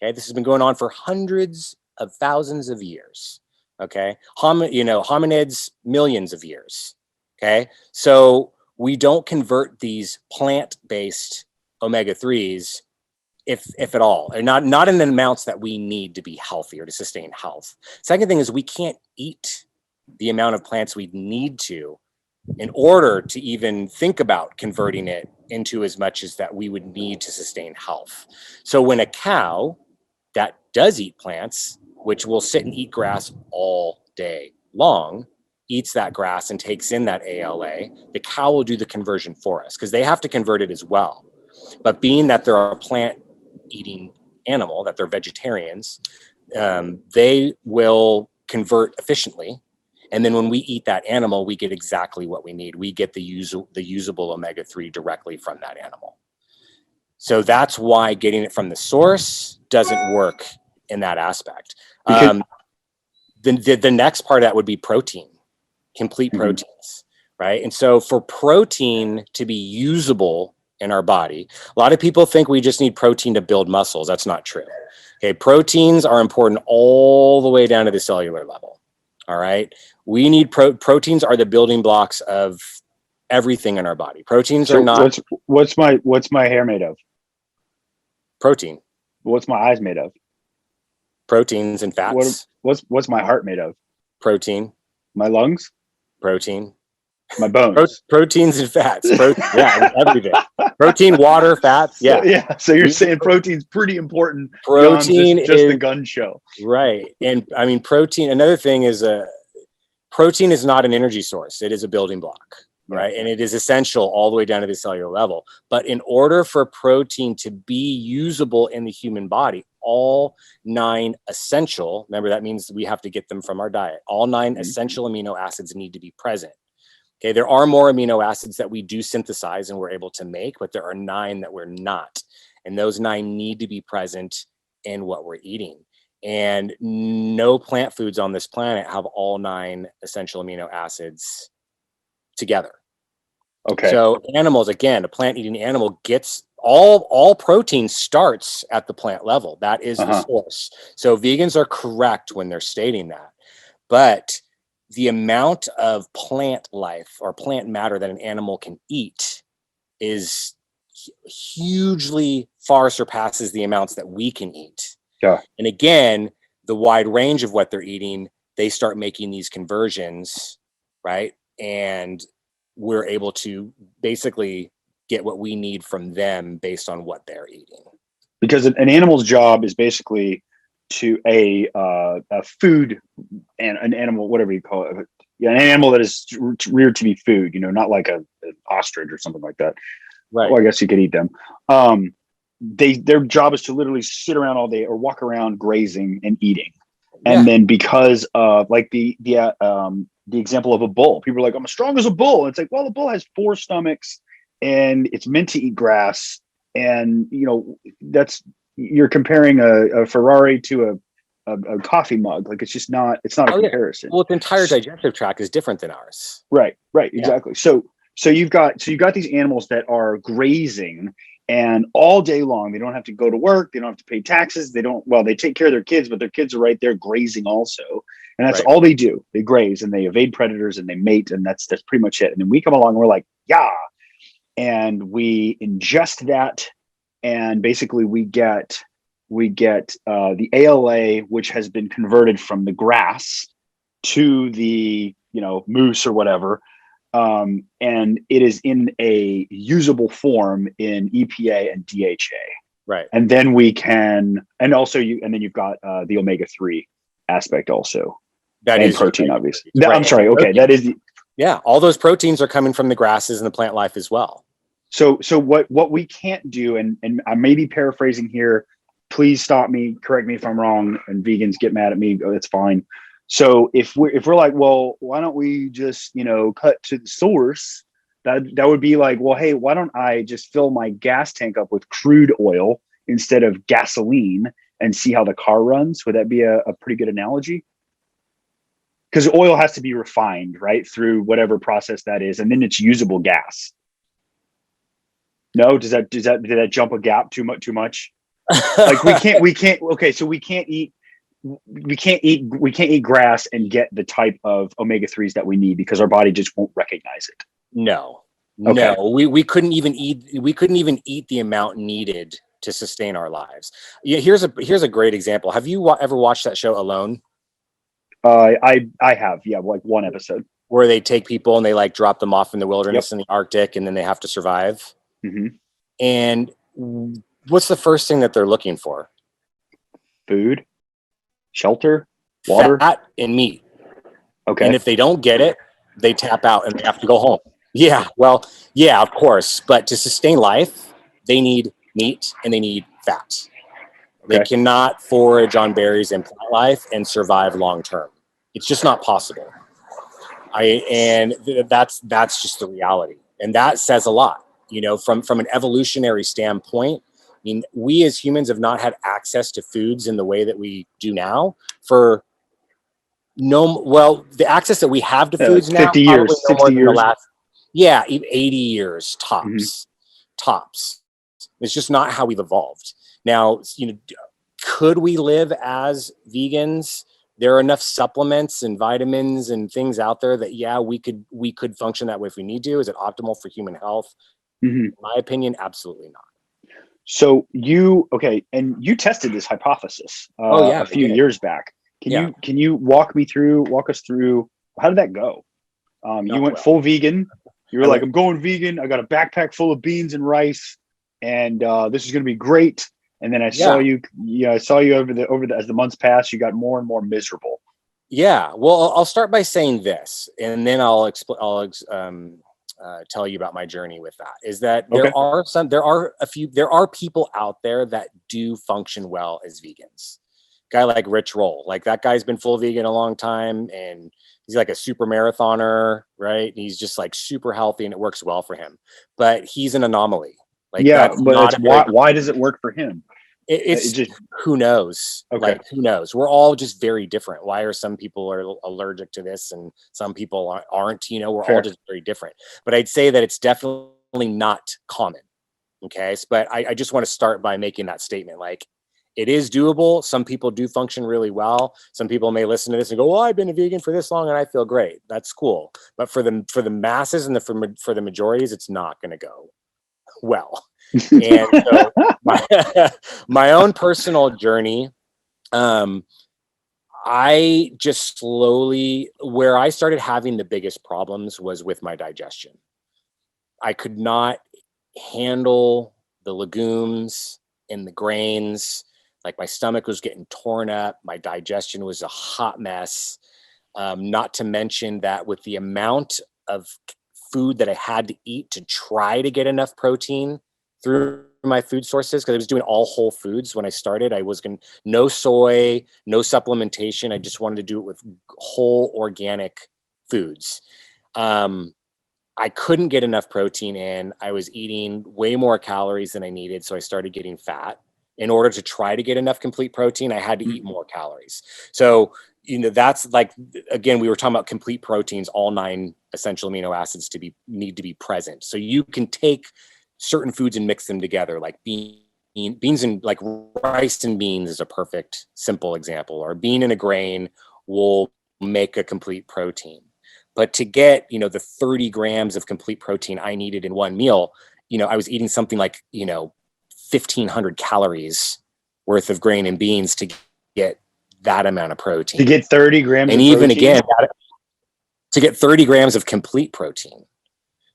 Speaker 2: Okay, this has been going on for hundreds of thousands of years. Okay, hominids, millions of years. Okay, so we don't convert these plant-based omega-3s, if at all, or not in the amounts that we need to be healthy or to sustain health. Second thing is we can't eat the amount of plants we need to in order to even think about converting it into as much as that we would need to sustain health. So when a cow that does eat plants, which will sit and eat grass all day long, eats that grass and takes in that ALA, the cow will do the conversion for us because they have to convert it as well. But being that they're a plant-eating animal, that they're vegetarians, they will convert efficiently. And then when we eat that animal, we get exactly what we need. We get the usable omega-3 directly from that animal. So that's why getting it from the source doesn't work in that aspect. The next part of that would be protein, complete proteins, right? And so for protein to be usable in our body, a lot of people think we just need protein to build muscles. That's not true. Okay, proteins are important all the way down to the cellular level. All right, we need proteins are the building blocks of everything in our body. Proteins are not.
Speaker 1: What's my hair made of?
Speaker 2: Protein.
Speaker 1: What's my eyes made of?
Speaker 2: Proteins and fats.
Speaker 1: What's my heart made of?
Speaker 2: Protein.
Speaker 1: My lungs?
Speaker 2: Protein.
Speaker 1: My bones?
Speaker 2: Proteins and fats. Yeah, everything. Protein, water, fats. Yeah.
Speaker 1: So you're saying protein's pretty important.
Speaker 2: Protein is
Speaker 1: just the gun show.
Speaker 2: Right. And I mean, protein, another thing is protein is not an energy source. It is a building block. Right. And it is essential all the way down to the cellular level. But in order for protein to be usable in the human body, all 9 essential, remember that means we have to get them from our diet. All 9 essential amino acids need to be present. Okay. There are more amino acids that we do synthesize and we're able to make, but there are 9 that we're not. And those 9 need to be present in what we're eating. And no plant foods on this planet have all 9 essential amino acids together.
Speaker 1: Okay.
Speaker 2: So animals, again, a plant-eating animal gets all protein starts at the plant level. That is the source. So vegans are correct when they're stating that. But the amount of plant life or plant matter that an animal can eat is hugely far surpasses the amounts that we can eat.
Speaker 1: Yeah.
Speaker 2: And again, the wide range of what they're eating, they start making these conversions, right? And we're able to basically get what we need from them based on what they're eating.
Speaker 1: Because an animal's job is basically to a food and an animal, whatever you call it. Yeah, an animal that is reared to be food, not like an ostrich or something like that.
Speaker 2: Right.
Speaker 1: Well, I guess you could eat them. Their job is to literally sit around all day or walk around grazing and eating. And then because of like the example of a bull, people are like, I'm as strong as a bull. And it's like, well, the bull has 4 stomachs and it's meant to eat grass. And, you know, you're comparing a Ferrari to a coffee mug. Like, it's not a comparison.
Speaker 2: Well, its entire digestive tract is different than ours.
Speaker 1: Right, exactly. So you've got these animals that are grazing, and all day long they don't have to go to work, they don't have to pay taxes, they take care of their kids, but their kids are right there grazing also. And that's all they do. They graze and they evade predators and they mate, and that's pretty much it. And then we come along and we're like, yeah. And we ingest that, and basically we get the ALA, which has been converted from the grass to the, you know, moose or whatever, and it is in a usable form in EPA and DHA.
Speaker 2: Right.
Speaker 1: And then we can, and also you've got the omega-3 aspect also. That is protein, obviously. I'm sorry. Okay, that is
Speaker 2: all those proteins are coming from the grasses and the plant life as well.
Speaker 1: So what we can't do, and I may be paraphrasing here, please stop me, correct me if I'm wrong, and vegans get mad at me, it's fine. So if we're like, well, why don't we just, you know, cut to the source? That would be like, well, hey, why don't I just fill my gas tank up with crude oil instead of gasoline and see how the car runs? Would that be a pretty good analogy? Because oil has to be refined, right, through whatever process that is, and then it's usable gas. No, did that jump a gap too much? Like we can't. Okay, so we can't eat grass and get the type of omega-3s that we need because our body just won't recognize it.
Speaker 2: No, we couldn't even eat the amount needed to sustain our lives. Yeah, here's a great example. Have you ever watched that show Alone?
Speaker 1: I have, yeah, like one episode
Speaker 2: where they take people and they like drop them off in the wilderness in the Arctic, and then they have to survive.
Speaker 1: Mm-hmm.
Speaker 2: And what's the first thing that they're looking for?
Speaker 1: Food, shelter, water,
Speaker 2: fat, and meat.
Speaker 1: Okay.
Speaker 2: And if they don't get it, they tap out and they have to go home. Yeah, well, yeah, of course. But to sustain life, they need meat and they need fat. Okay. They cannot forage on berries and plant life and survive long term. It's just not possible. That's just the reality. And that says a lot, you know, from an evolutionary standpoint. I mean, we as humans have not had access to foods in the way that we do now for the access that we have to foods
Speaker 1: 50
Speaker 2: now,
Speaker 1: years, 60 years.
Speaker 2: 80 years tops. Mm-hmm. Tops. It's just not how we've evolved. Now, you know, could we live as vegans? There are enough supplements and vitamins and things out there that, yeah, we could function that way if we need to. Is it optimal for human health? Mm-hmm. In my opinion, absolutely not.
Speaker 1: So you tested this hypothesis a few years back. Can you walk us through how did that go? You went full vegan. You were like, I'm going vegan. I got a backpack full of beans and rice, and this is going to be great. And then I saw you over the as the months passed, you got more and more miserable. Yeah.
Speaker 2: Well, I'll start by saying this, and then I'll tell you about my journey with that. Is that there are people out there that do function well as vegans. Guy like Rich Roll, like that guy's been full vegan a long time, and he's like a super marathoner, right? He's just like super healthy, and it works well for him. But he's an anomaly. Like,
Speaker 1: but why does it work for him?
Speaker 2: It's just, who knows? Okay. Like, who knows? We're all just very different. Why are some people are allergic to this and some people aren't? You know, we're all just very different. But I'd say that it's definitely not common. Okay. But I just want to start by making that statement. Like, it is doable. Some people do function really well. Some people may listen to this and go, well, I've been a vegan for this long and I feel great. That's cool. But for the masses and for the majorities, it's not going to go well. And so my own personal journey, I just slowly, where I started having the biggest problems was with my digestion. I could not handle the legumes and the grains. Like, my stomach was getting torn up. My digestion was a hot mess. Not to mention that with the amount of food that I had to eat to try to get enough protein through my food sources, because I was doing all whole foods when I started. I was no soy, no supplementation. I just wanted to do it with whole organic foods. I couldn't get enough protein in. I was eating way more calories than I needed, so I started getting fat. In order to try to get enough complete protein, I had to eat more calories. So, that's like, again, we were talking about complete proteins, all 9 essential amino acids need to be present. So you can take certain foods and mix them together, like beans and like rice and beans is a perfect simple example, or bean and a grain will make a complete protein. But to get, the 30 grams of complete protein I needed in one meal, I was eating something like, 1,500 calories worth of grain and beans to get that amount of protein.
Speaker 1: To get 30 grams
Speaker 2: and
Speaker 1: of
Speaker 2: even
Speaker 1: protein?
Speaker 2: Again, to get 30 grams of complete protein.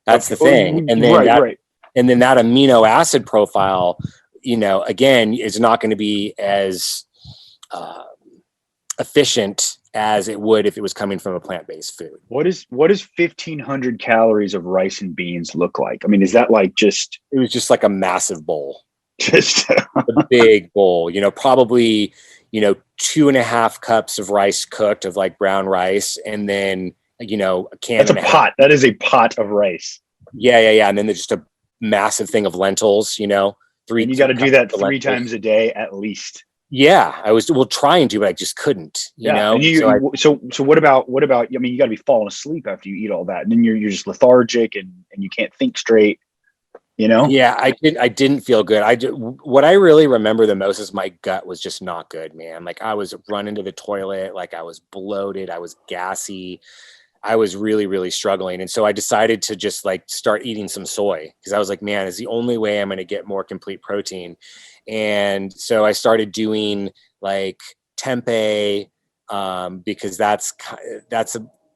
Speaker 2: That's the thing. And then
Speaker 1: right.
Speaker 2: And then that amino acid profile, again, is not going to be as efficient as it would if it was coming from a plant-based food.
Speaker 1: What does 1,500 calories of rice and beans look like? I mean, is that like just...
Speaker 2: It was just like a massive bowl.
Speaker 1: Just
Speaker 2: a big bowl, probably, 2.5 cups of rice cooked, of like brown rice. And then, a can.
Speaker 1: That's a pot. That is a pot of rice.
Speaker 2: Yeah. And then there's just a massive thing of lentils, 3.
Speaker 1: And you got to do that 3 times a day at least.
Speaker 2: Yeah, I was trying to, but I just couldn't. You know.
Speaker 1: And so what about? I mean, you got to be falling asleep after you eat all that, and then you're just lethargic and you can't think straight.
Speaker 2: Yeah, I didn't feel good. What I really remember the most is my gut was just not good, man. Like I was running to the toilet, like I was bloated, I was gassy. I was really, really struggling. And so I decided to just like start eating some soy, because I was like, man, it's the only way I'm going to get more complete protein. And so I started doing like tempeh, because that's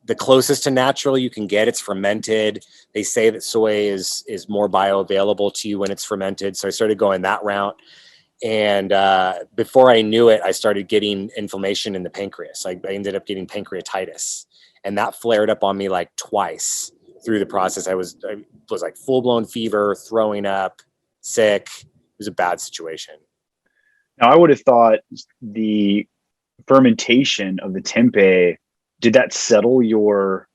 Speaker 2: the closest to natural you can get. It's fermented. They say that soy is more bioavailable to you when it's fermented. So I started going that route. And before I knew it, I started getting inflammation in the pancreas. I ended up getting pancreatitis. And that flared up on me like twice through the process. I was like full-blown fever, throwing up, sick. It was a bad situation.
Speaker 1: Now, I would have thought the fermentation of the tempeh, did that settle your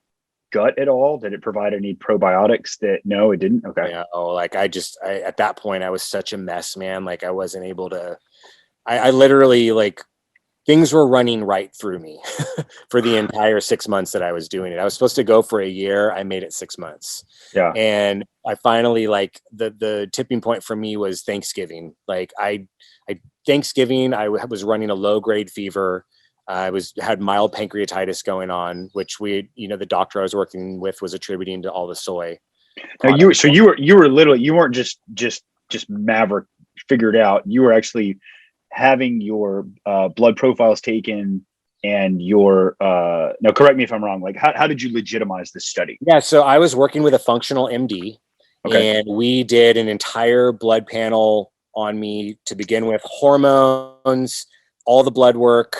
Speaker 1: gut at all? Did it provide any probiotics? No, it didn't. Okay.
Speaker 2: Yeah. Like I at that point I was such a mess, man. Like I wasn't able to, I literally, like, things were running right through me for the entire 6 months that I was doing it. I was supposed to go for a year. I made it 6 months.
Speaker 1: Yeah.
Speaker 2: And I finally, like, the tipping point for me was Thanksgiving. Like Thanksgiving, I was running a low grade fever. I had mild pancreatitis going on, which the doctor I was working with was attributing to all the soy.
Speaker 1: Now you were literally, you weren't just maverick figured out. You were actually having your blood profiles taken and your now correct me if I'm wrong, like how did you legitimize this study?
Speaker 2: Yeah, so I was working with a functional MD.
Speaker 1: Okay.
Speaker 2: And we did an entire blood panel on me to begin with, hormones, all the blood work.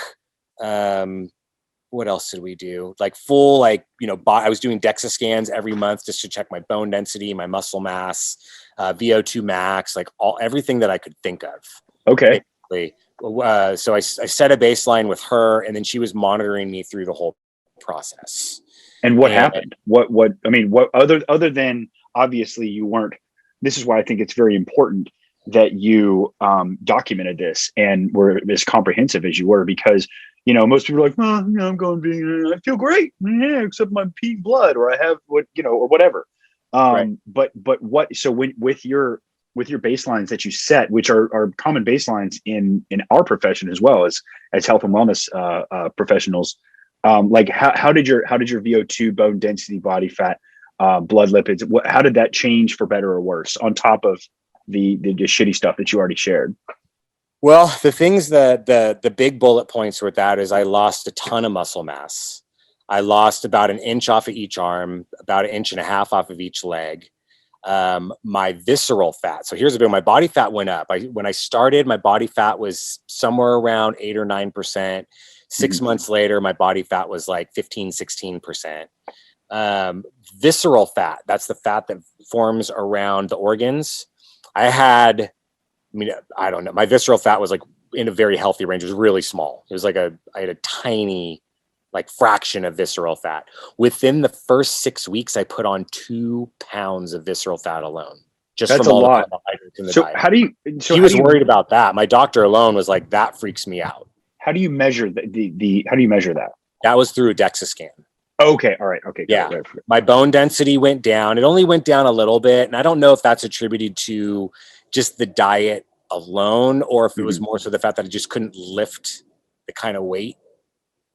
Speaker 2: What else did we do? Like full, like, I was doing DEXA scans every month just to check my bone density, my muscle mass, VO2 max, like everything that I could think of.
Speaker 1: Okay.
Speaker 2: So I set a baseline with her, and then she was monitoring me through the whole process.
Speaker 1: And what happened? What other than, obviously you weren't, this is why I think it's very important that you documented this and were as comprehensive as you were, because most people are like, I'm going vegan, I feel great, yeah, except my pee blood, or I have or whatever.
Speaker 2: Right.
Speaker 1: But what? So with your baselines that you set, which are common baselines in our profession as well as health and wellness professionals, like how did your VO2, bone density, body fat, blood lipids, how did that change for better or worse on top of the shitty stuff that you already shared?
Speaker 2: Well, the things that the big bullet points with that is I lost a ton of muscle mass. I lost about 1 inch off of each arm, about 1.5 inches off of each leg. My visceral fat. So here's the deal. My body fat went up. When I started, my body fat was somewhere around 8 or 9%. 6 months later, my body fat was like 15, 16%. Visceral fat, that's the fat that forms around the organs. I had mean, I don't know. My visceral fat was like in a very healthy range. It was really small. It was like I had a tiny, like fraction of visceral fat. Within the first 6 weeks, I put on 2 pounds of visceral fat alone, just
Speaker 1: That's
Speaker 2: from
Speaker 1: a
Speaker 2: all
Speaker 1: lot.
Speaker 2: the carbohydrates in the
Speaker 1: So
Speaker 2: diet.
Speaker 1: how do you?
Speaker 2: He was worried about that. My doctor alone was like, that freaks me out.
Speaker 1: How do you measure the? How do you measure that?
Speaker 2: That was through a DEXA scan.
Speaker 1: Okay. All right. Okay.
Speaker 2: Yeah. My bone density went down. It only went down a little bit. And I don't know if that's attributed to just the diet alone, or if it was more so the fact that I just couldn't lift the kind of weight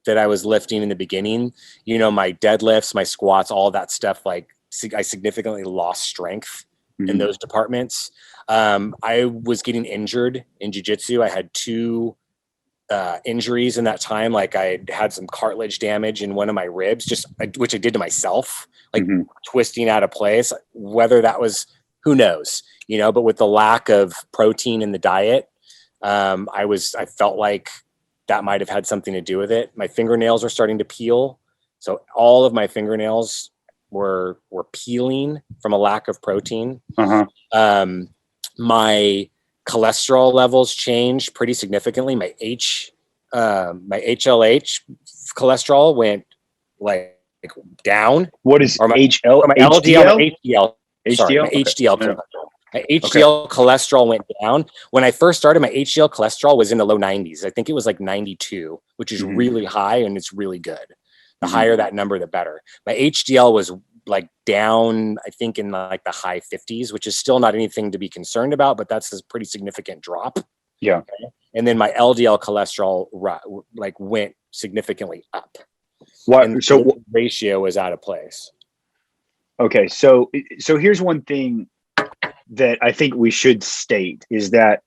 Speaker 2: that I was lifting in the beginning. You know, my deadlifts, my squats, all that stuff, like I significantly lost strength in those departments. I was getting injured in jiu-jitsu. I had 2 injuries in that time. Like I had some cartilage damage in one of my ribs, which I did to myself, like twisting out of place. Whether that was, who knows, you know, but with the lack of protein in the diet, I felt like that might've had something to do with it. My fingernails were starting to peel. So all of my fingernails were peeling from a lack of protein. My cholesterol levels changed pretty significantly. My HLH cholesterol went like down.
Speaker 1: What is
Speaker 2: or my
Speaker 1: HL?
Speaker 2: my LDL, my HDL. Sorry, my
Speaker 1: Okay.
Speaker 2: HDL cholesterol. My HDL cholesterol went down. When I first started, my HDL cholesterol was in the low 90s. I think it was like 92, which is really high, and it's really good. The higher that number, the better. My HDL was like down, I think, in like the high 50s, which is still not anything to be concerned about, but that's a pretty significant drop.
Speaker 1: Yeah.
Speaker 2: Okay? And then my LDL cholesterol like went significantly up. So the ratio was out of place.
Speaker 1: Okay. So here's one thing that I think we should state is that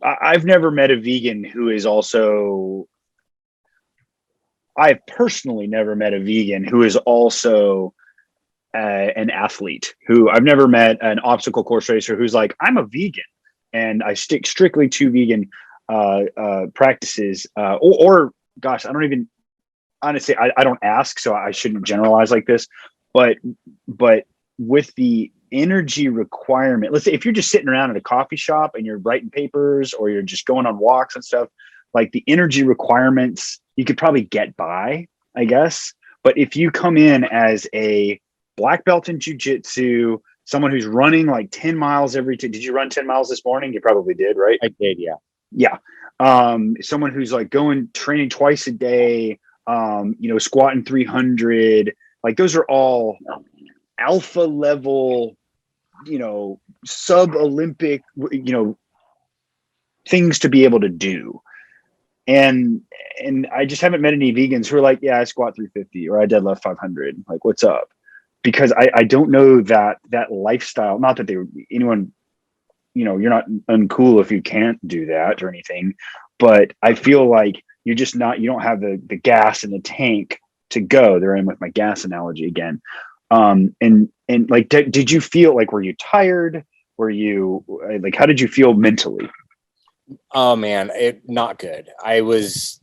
Speaker 1: I've never met a vegan who is also, I've personally never met a vegan who is also an athlete. Who I've never met an obstacle course racer who's like, I'm a vegan and I stick strictly to vegan practices, or gosh, I don't even, honestly, I don't ask, so I shouldn't generalize like this, but with the energy requirement, let's say if you're just sitting around at a coffee shop and you're writing papers or you're just going on walks and stuff, like the energy requirements, you could probably get by, I guess. But if you come in as a black belt in jiu-jitsu, someone who's running like 10 miles every day, did you run 10 miles this morning? You probably did, right?
Speaker 2: I did, yeah.
Speaker 1: Yeah. Someone who's like training twice a day, squatting 300, like those are all alpha level, sub Olympic, things to be able to do. And I just haven't met any vegans who are like, yeah, I squat 350 or I deadlift 500. Like, what's up? Because I don't know that lifestyle, not that anyone, you're not uncool if you can't do that or anything, but I feel like you don't have the gas in the tank to go. There I am with my gas analogy again. And like, did you feel like, were you tired? Were you like, how did you feel mentally?
Speaker 2: Oh man, not good. I was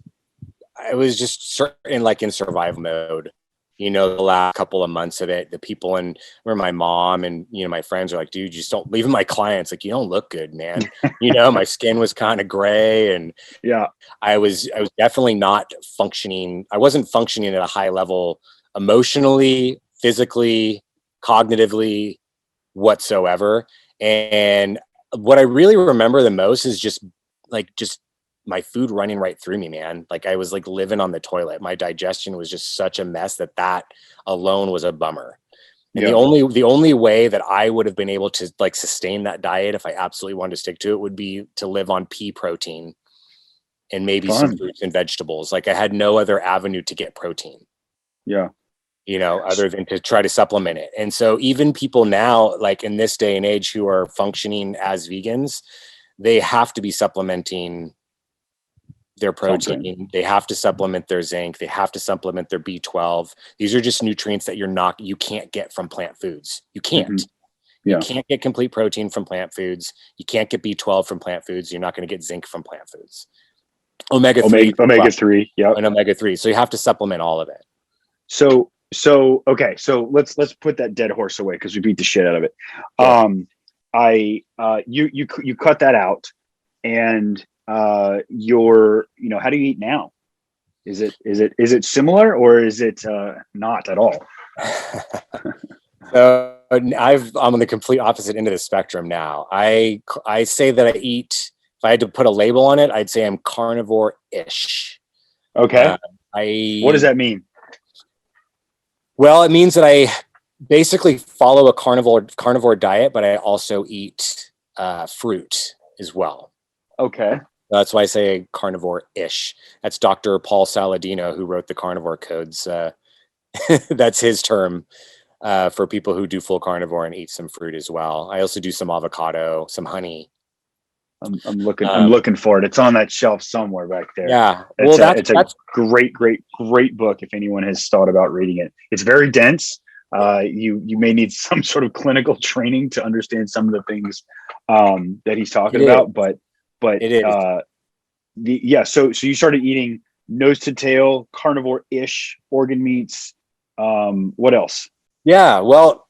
Speaker 2: just in survival mode. The last couple of months of it, the people where my mom and, my friends are like, dude, just don't, even my clients, like, you don't look good, man. My skin was kind of gray, and
Speaker 1: yeah,
Speaker 2: I was definitely not functioning. I wasn't functioning at a high level emotionally, physically, cognitively, whatsoever. And what I really remember the most is just my food running right through me, man. Like I was like living on the toilet. My digestion was just such a mess that alone was a bummer. And the only way that I would have been able to like sustain that diet, if I absolutely wanted to stick to it, would be to live on pea protein and maybe some fruits and vegetables. Like I had no other avenue to get protein.
Speaker 1: Yeah.
Speaker 2: Other than to try to supplement it. And so even people now, like in this day and age, who are functioning as vegans, they have to be supplementing their protein. They have to supplement their zinc. They have to supplement their B12. These are just nutrients that you can't get from plant foods. You can't. You can't get complete protein from plant foods. You can't get B12 from plant foods. You're not going to get zinc from plant foods. Omega-3.
Speaker 1: Yeah.
Speaker 2: And omega-3. So you have to supplement all of it.
Speaker 1: So okay. So let's put that dead horse away because we beat the shit out of it.
Speaker 2: Yeah.
Speaker 1: You cut that out. and how do you eat now? Is it similar, or is it not at all?
Speaker 2: So I'm on the complete opposite end of the spectrum now. I say that I eat, if I had to put a label on it, I'd say I'm carnivore-ish.
Speaker 1: Okay. What does that mean?
Speaker 2: Well, it means that I basically follow a carnivore diet, but I also eat fruit as well.
Speaker 1: Okay.
Speaker 2: That's why I say carnivore-ish. That's Dr. Paul Saladino, who wrote the carnivore codes. That's his term for people who do full carnivore and eat some fruit as well. I also do some avocado, some honey.
Speaker 1: I'm looking for it. It's on that shelf somewhere back there.
Speaker 2: Yeah.
Speaker 1: Well, it's a great book if anyone has thought about reading it. It's very dense. You may need some sort of clinical training to understand some of the things that he's talking about, but
Speaker 2: it is.
Speaker 1: So you started eating nose to tail, carnivore-ish organ meats. What else?
Speaker 2: Yeah, well,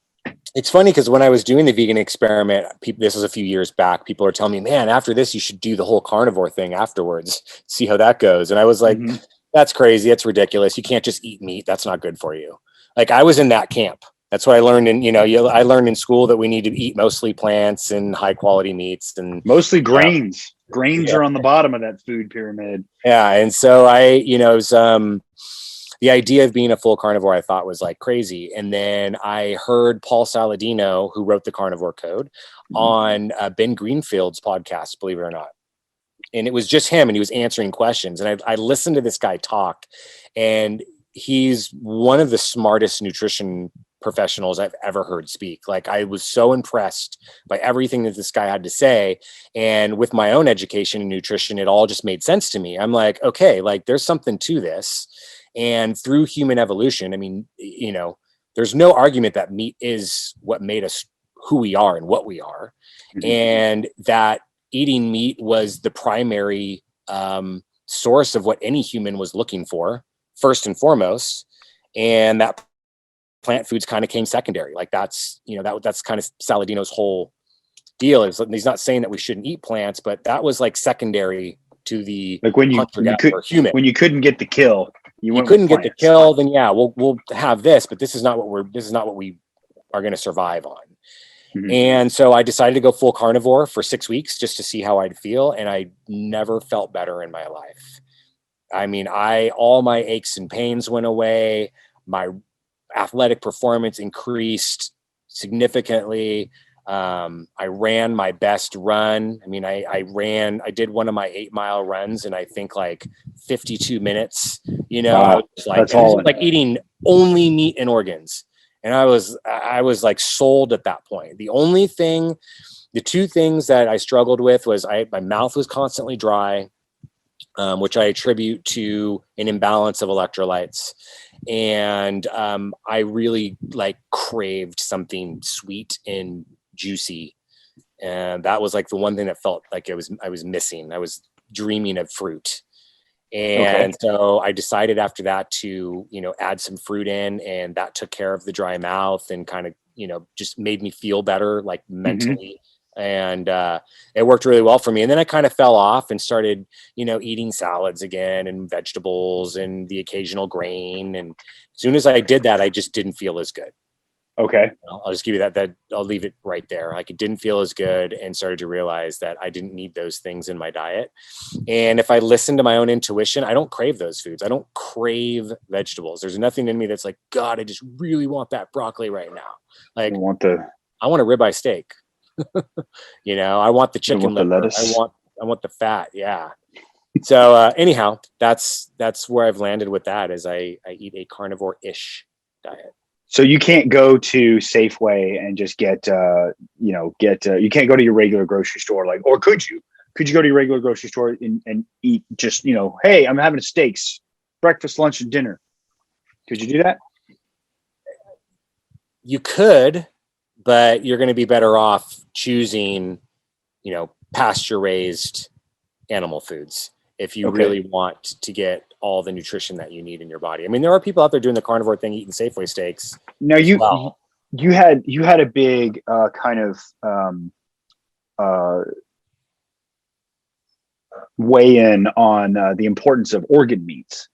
Speaker 2: it's funny because when I was doing the vegan experiment, this was a few years back, people are telling me, man, after this, you should do the whole carnivore thing afterwards, see how that goes. And I was like, that's crazy. That's ridiculous. You can't just eat meat. That's not good for you. Like, I was in that camp. That's what I learned I learned in school that we need to eat mostly plants and high quality meats and
Speaker 1: mostly grains. Grains are on the bottom of that food pyramid.
Speaker 2: Yeah. And so the idea of being a full carnivore, I thought was like crazy. And then I heard Paul Saladino, who wrote the Carnivore Code, on Ben Greenfield's podcast, believe it or not. And it was just him, and he was answering questions. And I listened to this guy talk, and he's one of the smartest nutrition professionals I've ever heard speak. Like, I was so impressed by everything that this guy had to say. And with my own education in nutrition, it all just made sense to me. I'm like, okay, like, there's something to this. And through human evolution, I mean, there's no argument that meat is what made us who we are and what we are. And that eating meat was the primary source of what any human was looking for, first and foremost. And that plant foods kind of came secondary. Like, that's kind of Saladino's whole deal. Is he's not saying that we shouldn't eat plants, but that was like secondary to the,
Speaker 1: like, when you couldn't get the kill.
Speaker 2: You couldn't get the kill, then yeah, we'll have this, but this is not what we are going to survive on. And so I decided to go full carnivore for 6 weeks just to see how I'd feel, and I never felt better in my life. I mean, all my aches and pains went away. My athletic performance increased significantly. I ran my best run. I mean, I did one of my 8-mile runs in, I think, like 52 minutes,
Speaker 1: Wow,
Speaker 2: I was like eating only meat and organs. And I was like sold at that point. The two things that I struggled with was my mouth was constantly dry, which I attribute to an imbalance of electrolytes. And I really craved something sweet and juicy, and that was like the one thing that felt like I was missing. I was dreaming of fruit, and so I decided after that to add some fruit in, and that took care of the dry mouth and kind of just made me feel better, like, mentally. And it worked really well for me. And then I kind of fell off and started eating salads again and vegetables and the occasional grain, and as soon as I did that, I just didn't feel as good.
Speaker 1: Okay.
Speaker 2: I'll just give you that I'll leave it right there. Like, it didn't feel as good, and started to realize that I didn't need those things in my diet. And if I listen to my own intuition, I don't crave those foods. I don't crave vegetables. There's nothing in me that's like, God, I just really want that broccoli right now. Like, I want a ribeye steak. I want the chicken liver. I want the fat. Yeah. So anyhow, that's where I've landed with that, is I eat a carnivore-ish diet.
Speaker 1: So you can't go to Safeway and just you can't go to your regular grocery store, or could you? Could you go to your regular grocery store and eat just, hey, I'm having a steaks, breakfast, lunch, and dinner. Could you do that?
Speaker 2: You could, but you're going to be better off choosing, pasture raised animal foods if you really want to get all the nutrition that you need in your body. I mean, there are people out there doing the carnivore thing, eating Safeway steaks.
Speaker 1: Now you had a big kind of weigh in on the importance of organ meats.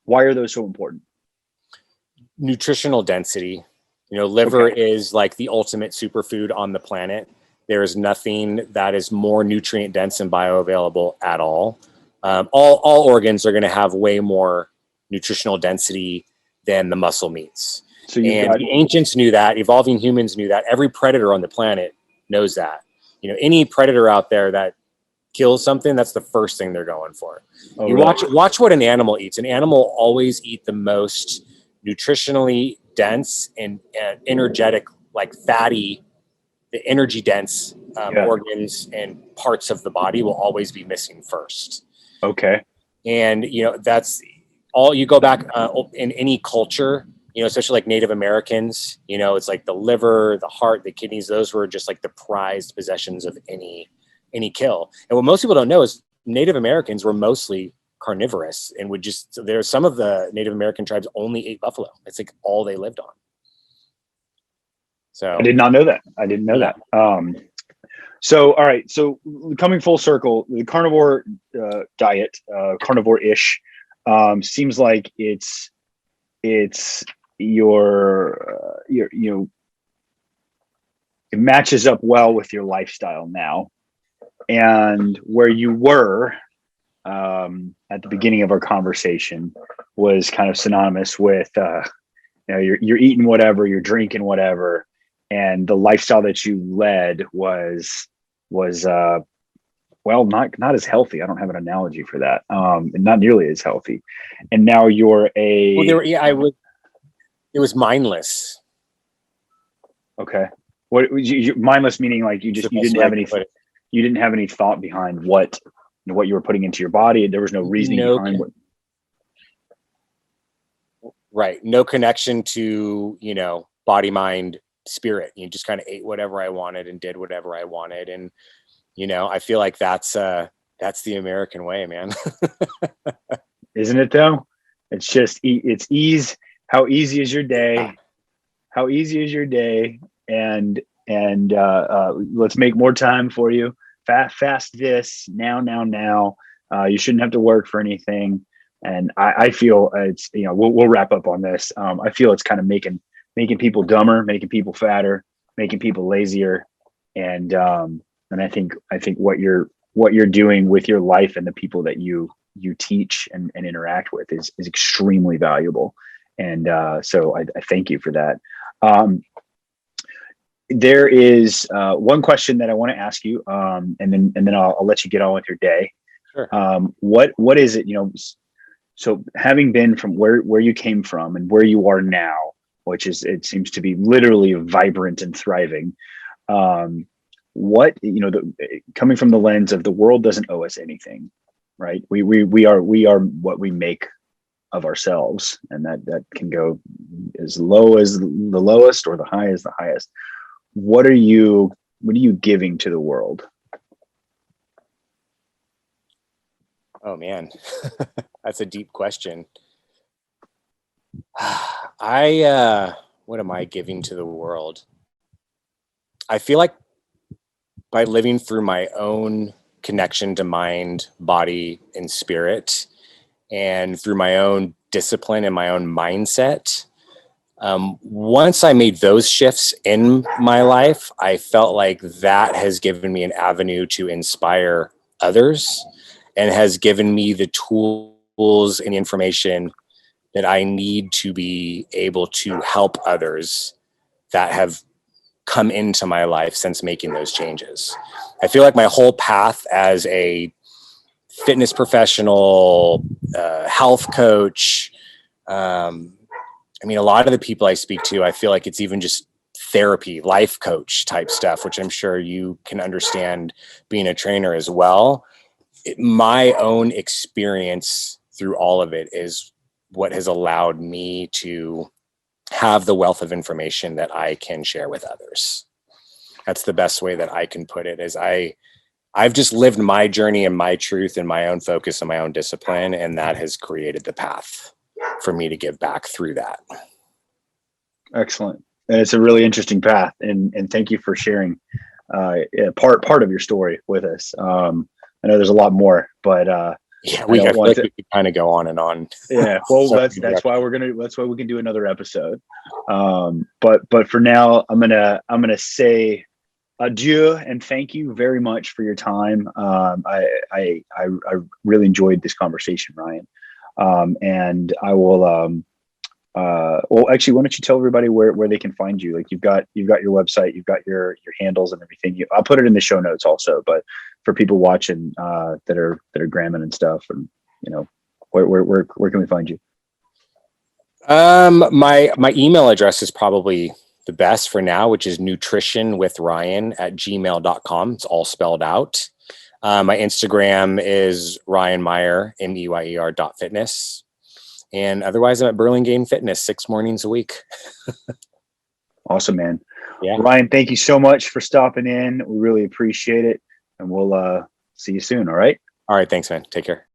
Speaker 1: Why are those so important?
Speaker 2: Nutritional density. Liver is like the ultimate superfood on the planet. There is nothing that is more nutrient dense and bioavailable at all. All organs are going to have way more nutritional density than the muscle meats. So the ancients knew that. Evolving humans knew that. Every predator on the planet knows that. Any predator out there that kills something, that's the first thing they're going for. Watch what an animal eats. An animal always eat the most nutritionally dense and energetic, like fatty, the energy dense organs and parts of the body will always be missing first.
Speaker 1: Okay.
Speaker 2: And, that's all. You go back in any culture, especially like Native Americans, it's like the liver, the heart, the kidneys, those were just like the prized possessions of any kill. And what most people don't know is Native Americans were mostly carnivorous and there's some of the Native American tribes only ate buffalo. It's like all they lived on. So
Speaker 1: I did not know that. I didn't know that. So, all right. So coming full circle, the carnivore diet, carnivore-ish, seems like it's your it matches up well with your lifestyle now, and where you were at the beginning of our conversation was kind of synonymous with you're eating whatever, you're drinking whatever, and the lifestyle that you led was well, not as healthy. I don't have an analogy for that. And not nearly as healthy. And now you're
Speaker 2: it was mindless.
Speaker 1: Okay. What mindless meaning? Like you didn't have any thought behind what you were putting into your body. There was no reasoning behind what.
Speaker 2: Right. No connection to, body, mind, spirit. You just kind of ate whatever I wanted and did whatever I wanted. And, I feel like that's the American way, man.
Speaker 1: Isn't it though? It's just, it's ease. How easy is your day? How easy is your day? And let's make more time for you. Fast this now. You shouldn't have to work for anything. And I feel it's, we'll wrap up on this. I feel it's kind of making people dumber, making people fatter, making people lazier. And I think what you're doing with your life and the people that you teach and interact with is extremely valuable. And so I thank you for that. There is one question that I want to ask you, and then I'll let you get on with your day.
Speaker 2: Sure.
Speaker 1: What is it, so having been from where you came from and where you are now, which is, it seems to be literally vibrant and thriving. Coming from the lens of the world doesn't owe us anything, right? We are what we make of ourselves, and that can go as low as the lowest or the high as the highest. What are you giving to the world?
Speaker 2: Oh man, that's a deep question. What am I giving to the world? I feel like by living through my own connection to mind, body, and spirit, and through my own discipline and my own mindset, once I made those shifts in my life, I felt like that has given me an avenue to inspire others and has given me the tools and information that I need to be able to help others that have come into my life since making those changes. I feel like my whole path as a fitness professional, health coach, a lot of the people I speak to, I feel like it's even just therapy, life coach type stuff, which I'm sure you can understand being a trainer as well. My own experience through all of it is what has allowed me to have the wealth of information that I can share with others. That's the best way that I can put it, is I've just lived my journey and my truth and my own focus and my own discipline, and that has created the path for me to give back through that.
Speaker 1: Excellent. And it's a really interesting path, and thank you for sharing part of your story with us. I know there's a lot more, but
Speaker 2: Yeah,
Speaker 1: I
Speaker 2: I
Speaker 1: don't
Speaker 2: feel
Speaker 1: want
Speaker 2: like
Speaker 1: to.
Speaker 2: we could kind of go on and on.
Speaker 1: Yeah, well,
Speaker 2: So
Speaker 1: that's why we can do another episode. But for now, I'm gonna say adieu and thank you very much for your time. I really enjoyed this conversation, Ryan. And I will. Well, actually, why don't you tell everybody where they can find you? Like you've got your website, you've got your handles and everything. I'll put it in the show notes also. But for people watching that are gramming and stuff, and where can we find you?
Speaker 2: My email address is probably the best for now, which is nutritionwithryan@gmail.com. It's all spelled out. My Instagram is Ryan Meyer, MEYER.fitness. And otherwise, I'm at Burlingame Fitness 6 mornings a week.
Speaker 1: Awesome, man.
Speaker 2: Yeah.
Speaker 1: Ryan, thank you so much for stopping in. We really appreciate it. And we'll see you soon. All right.
Speaker 2: All right. Thanks, man. Take care.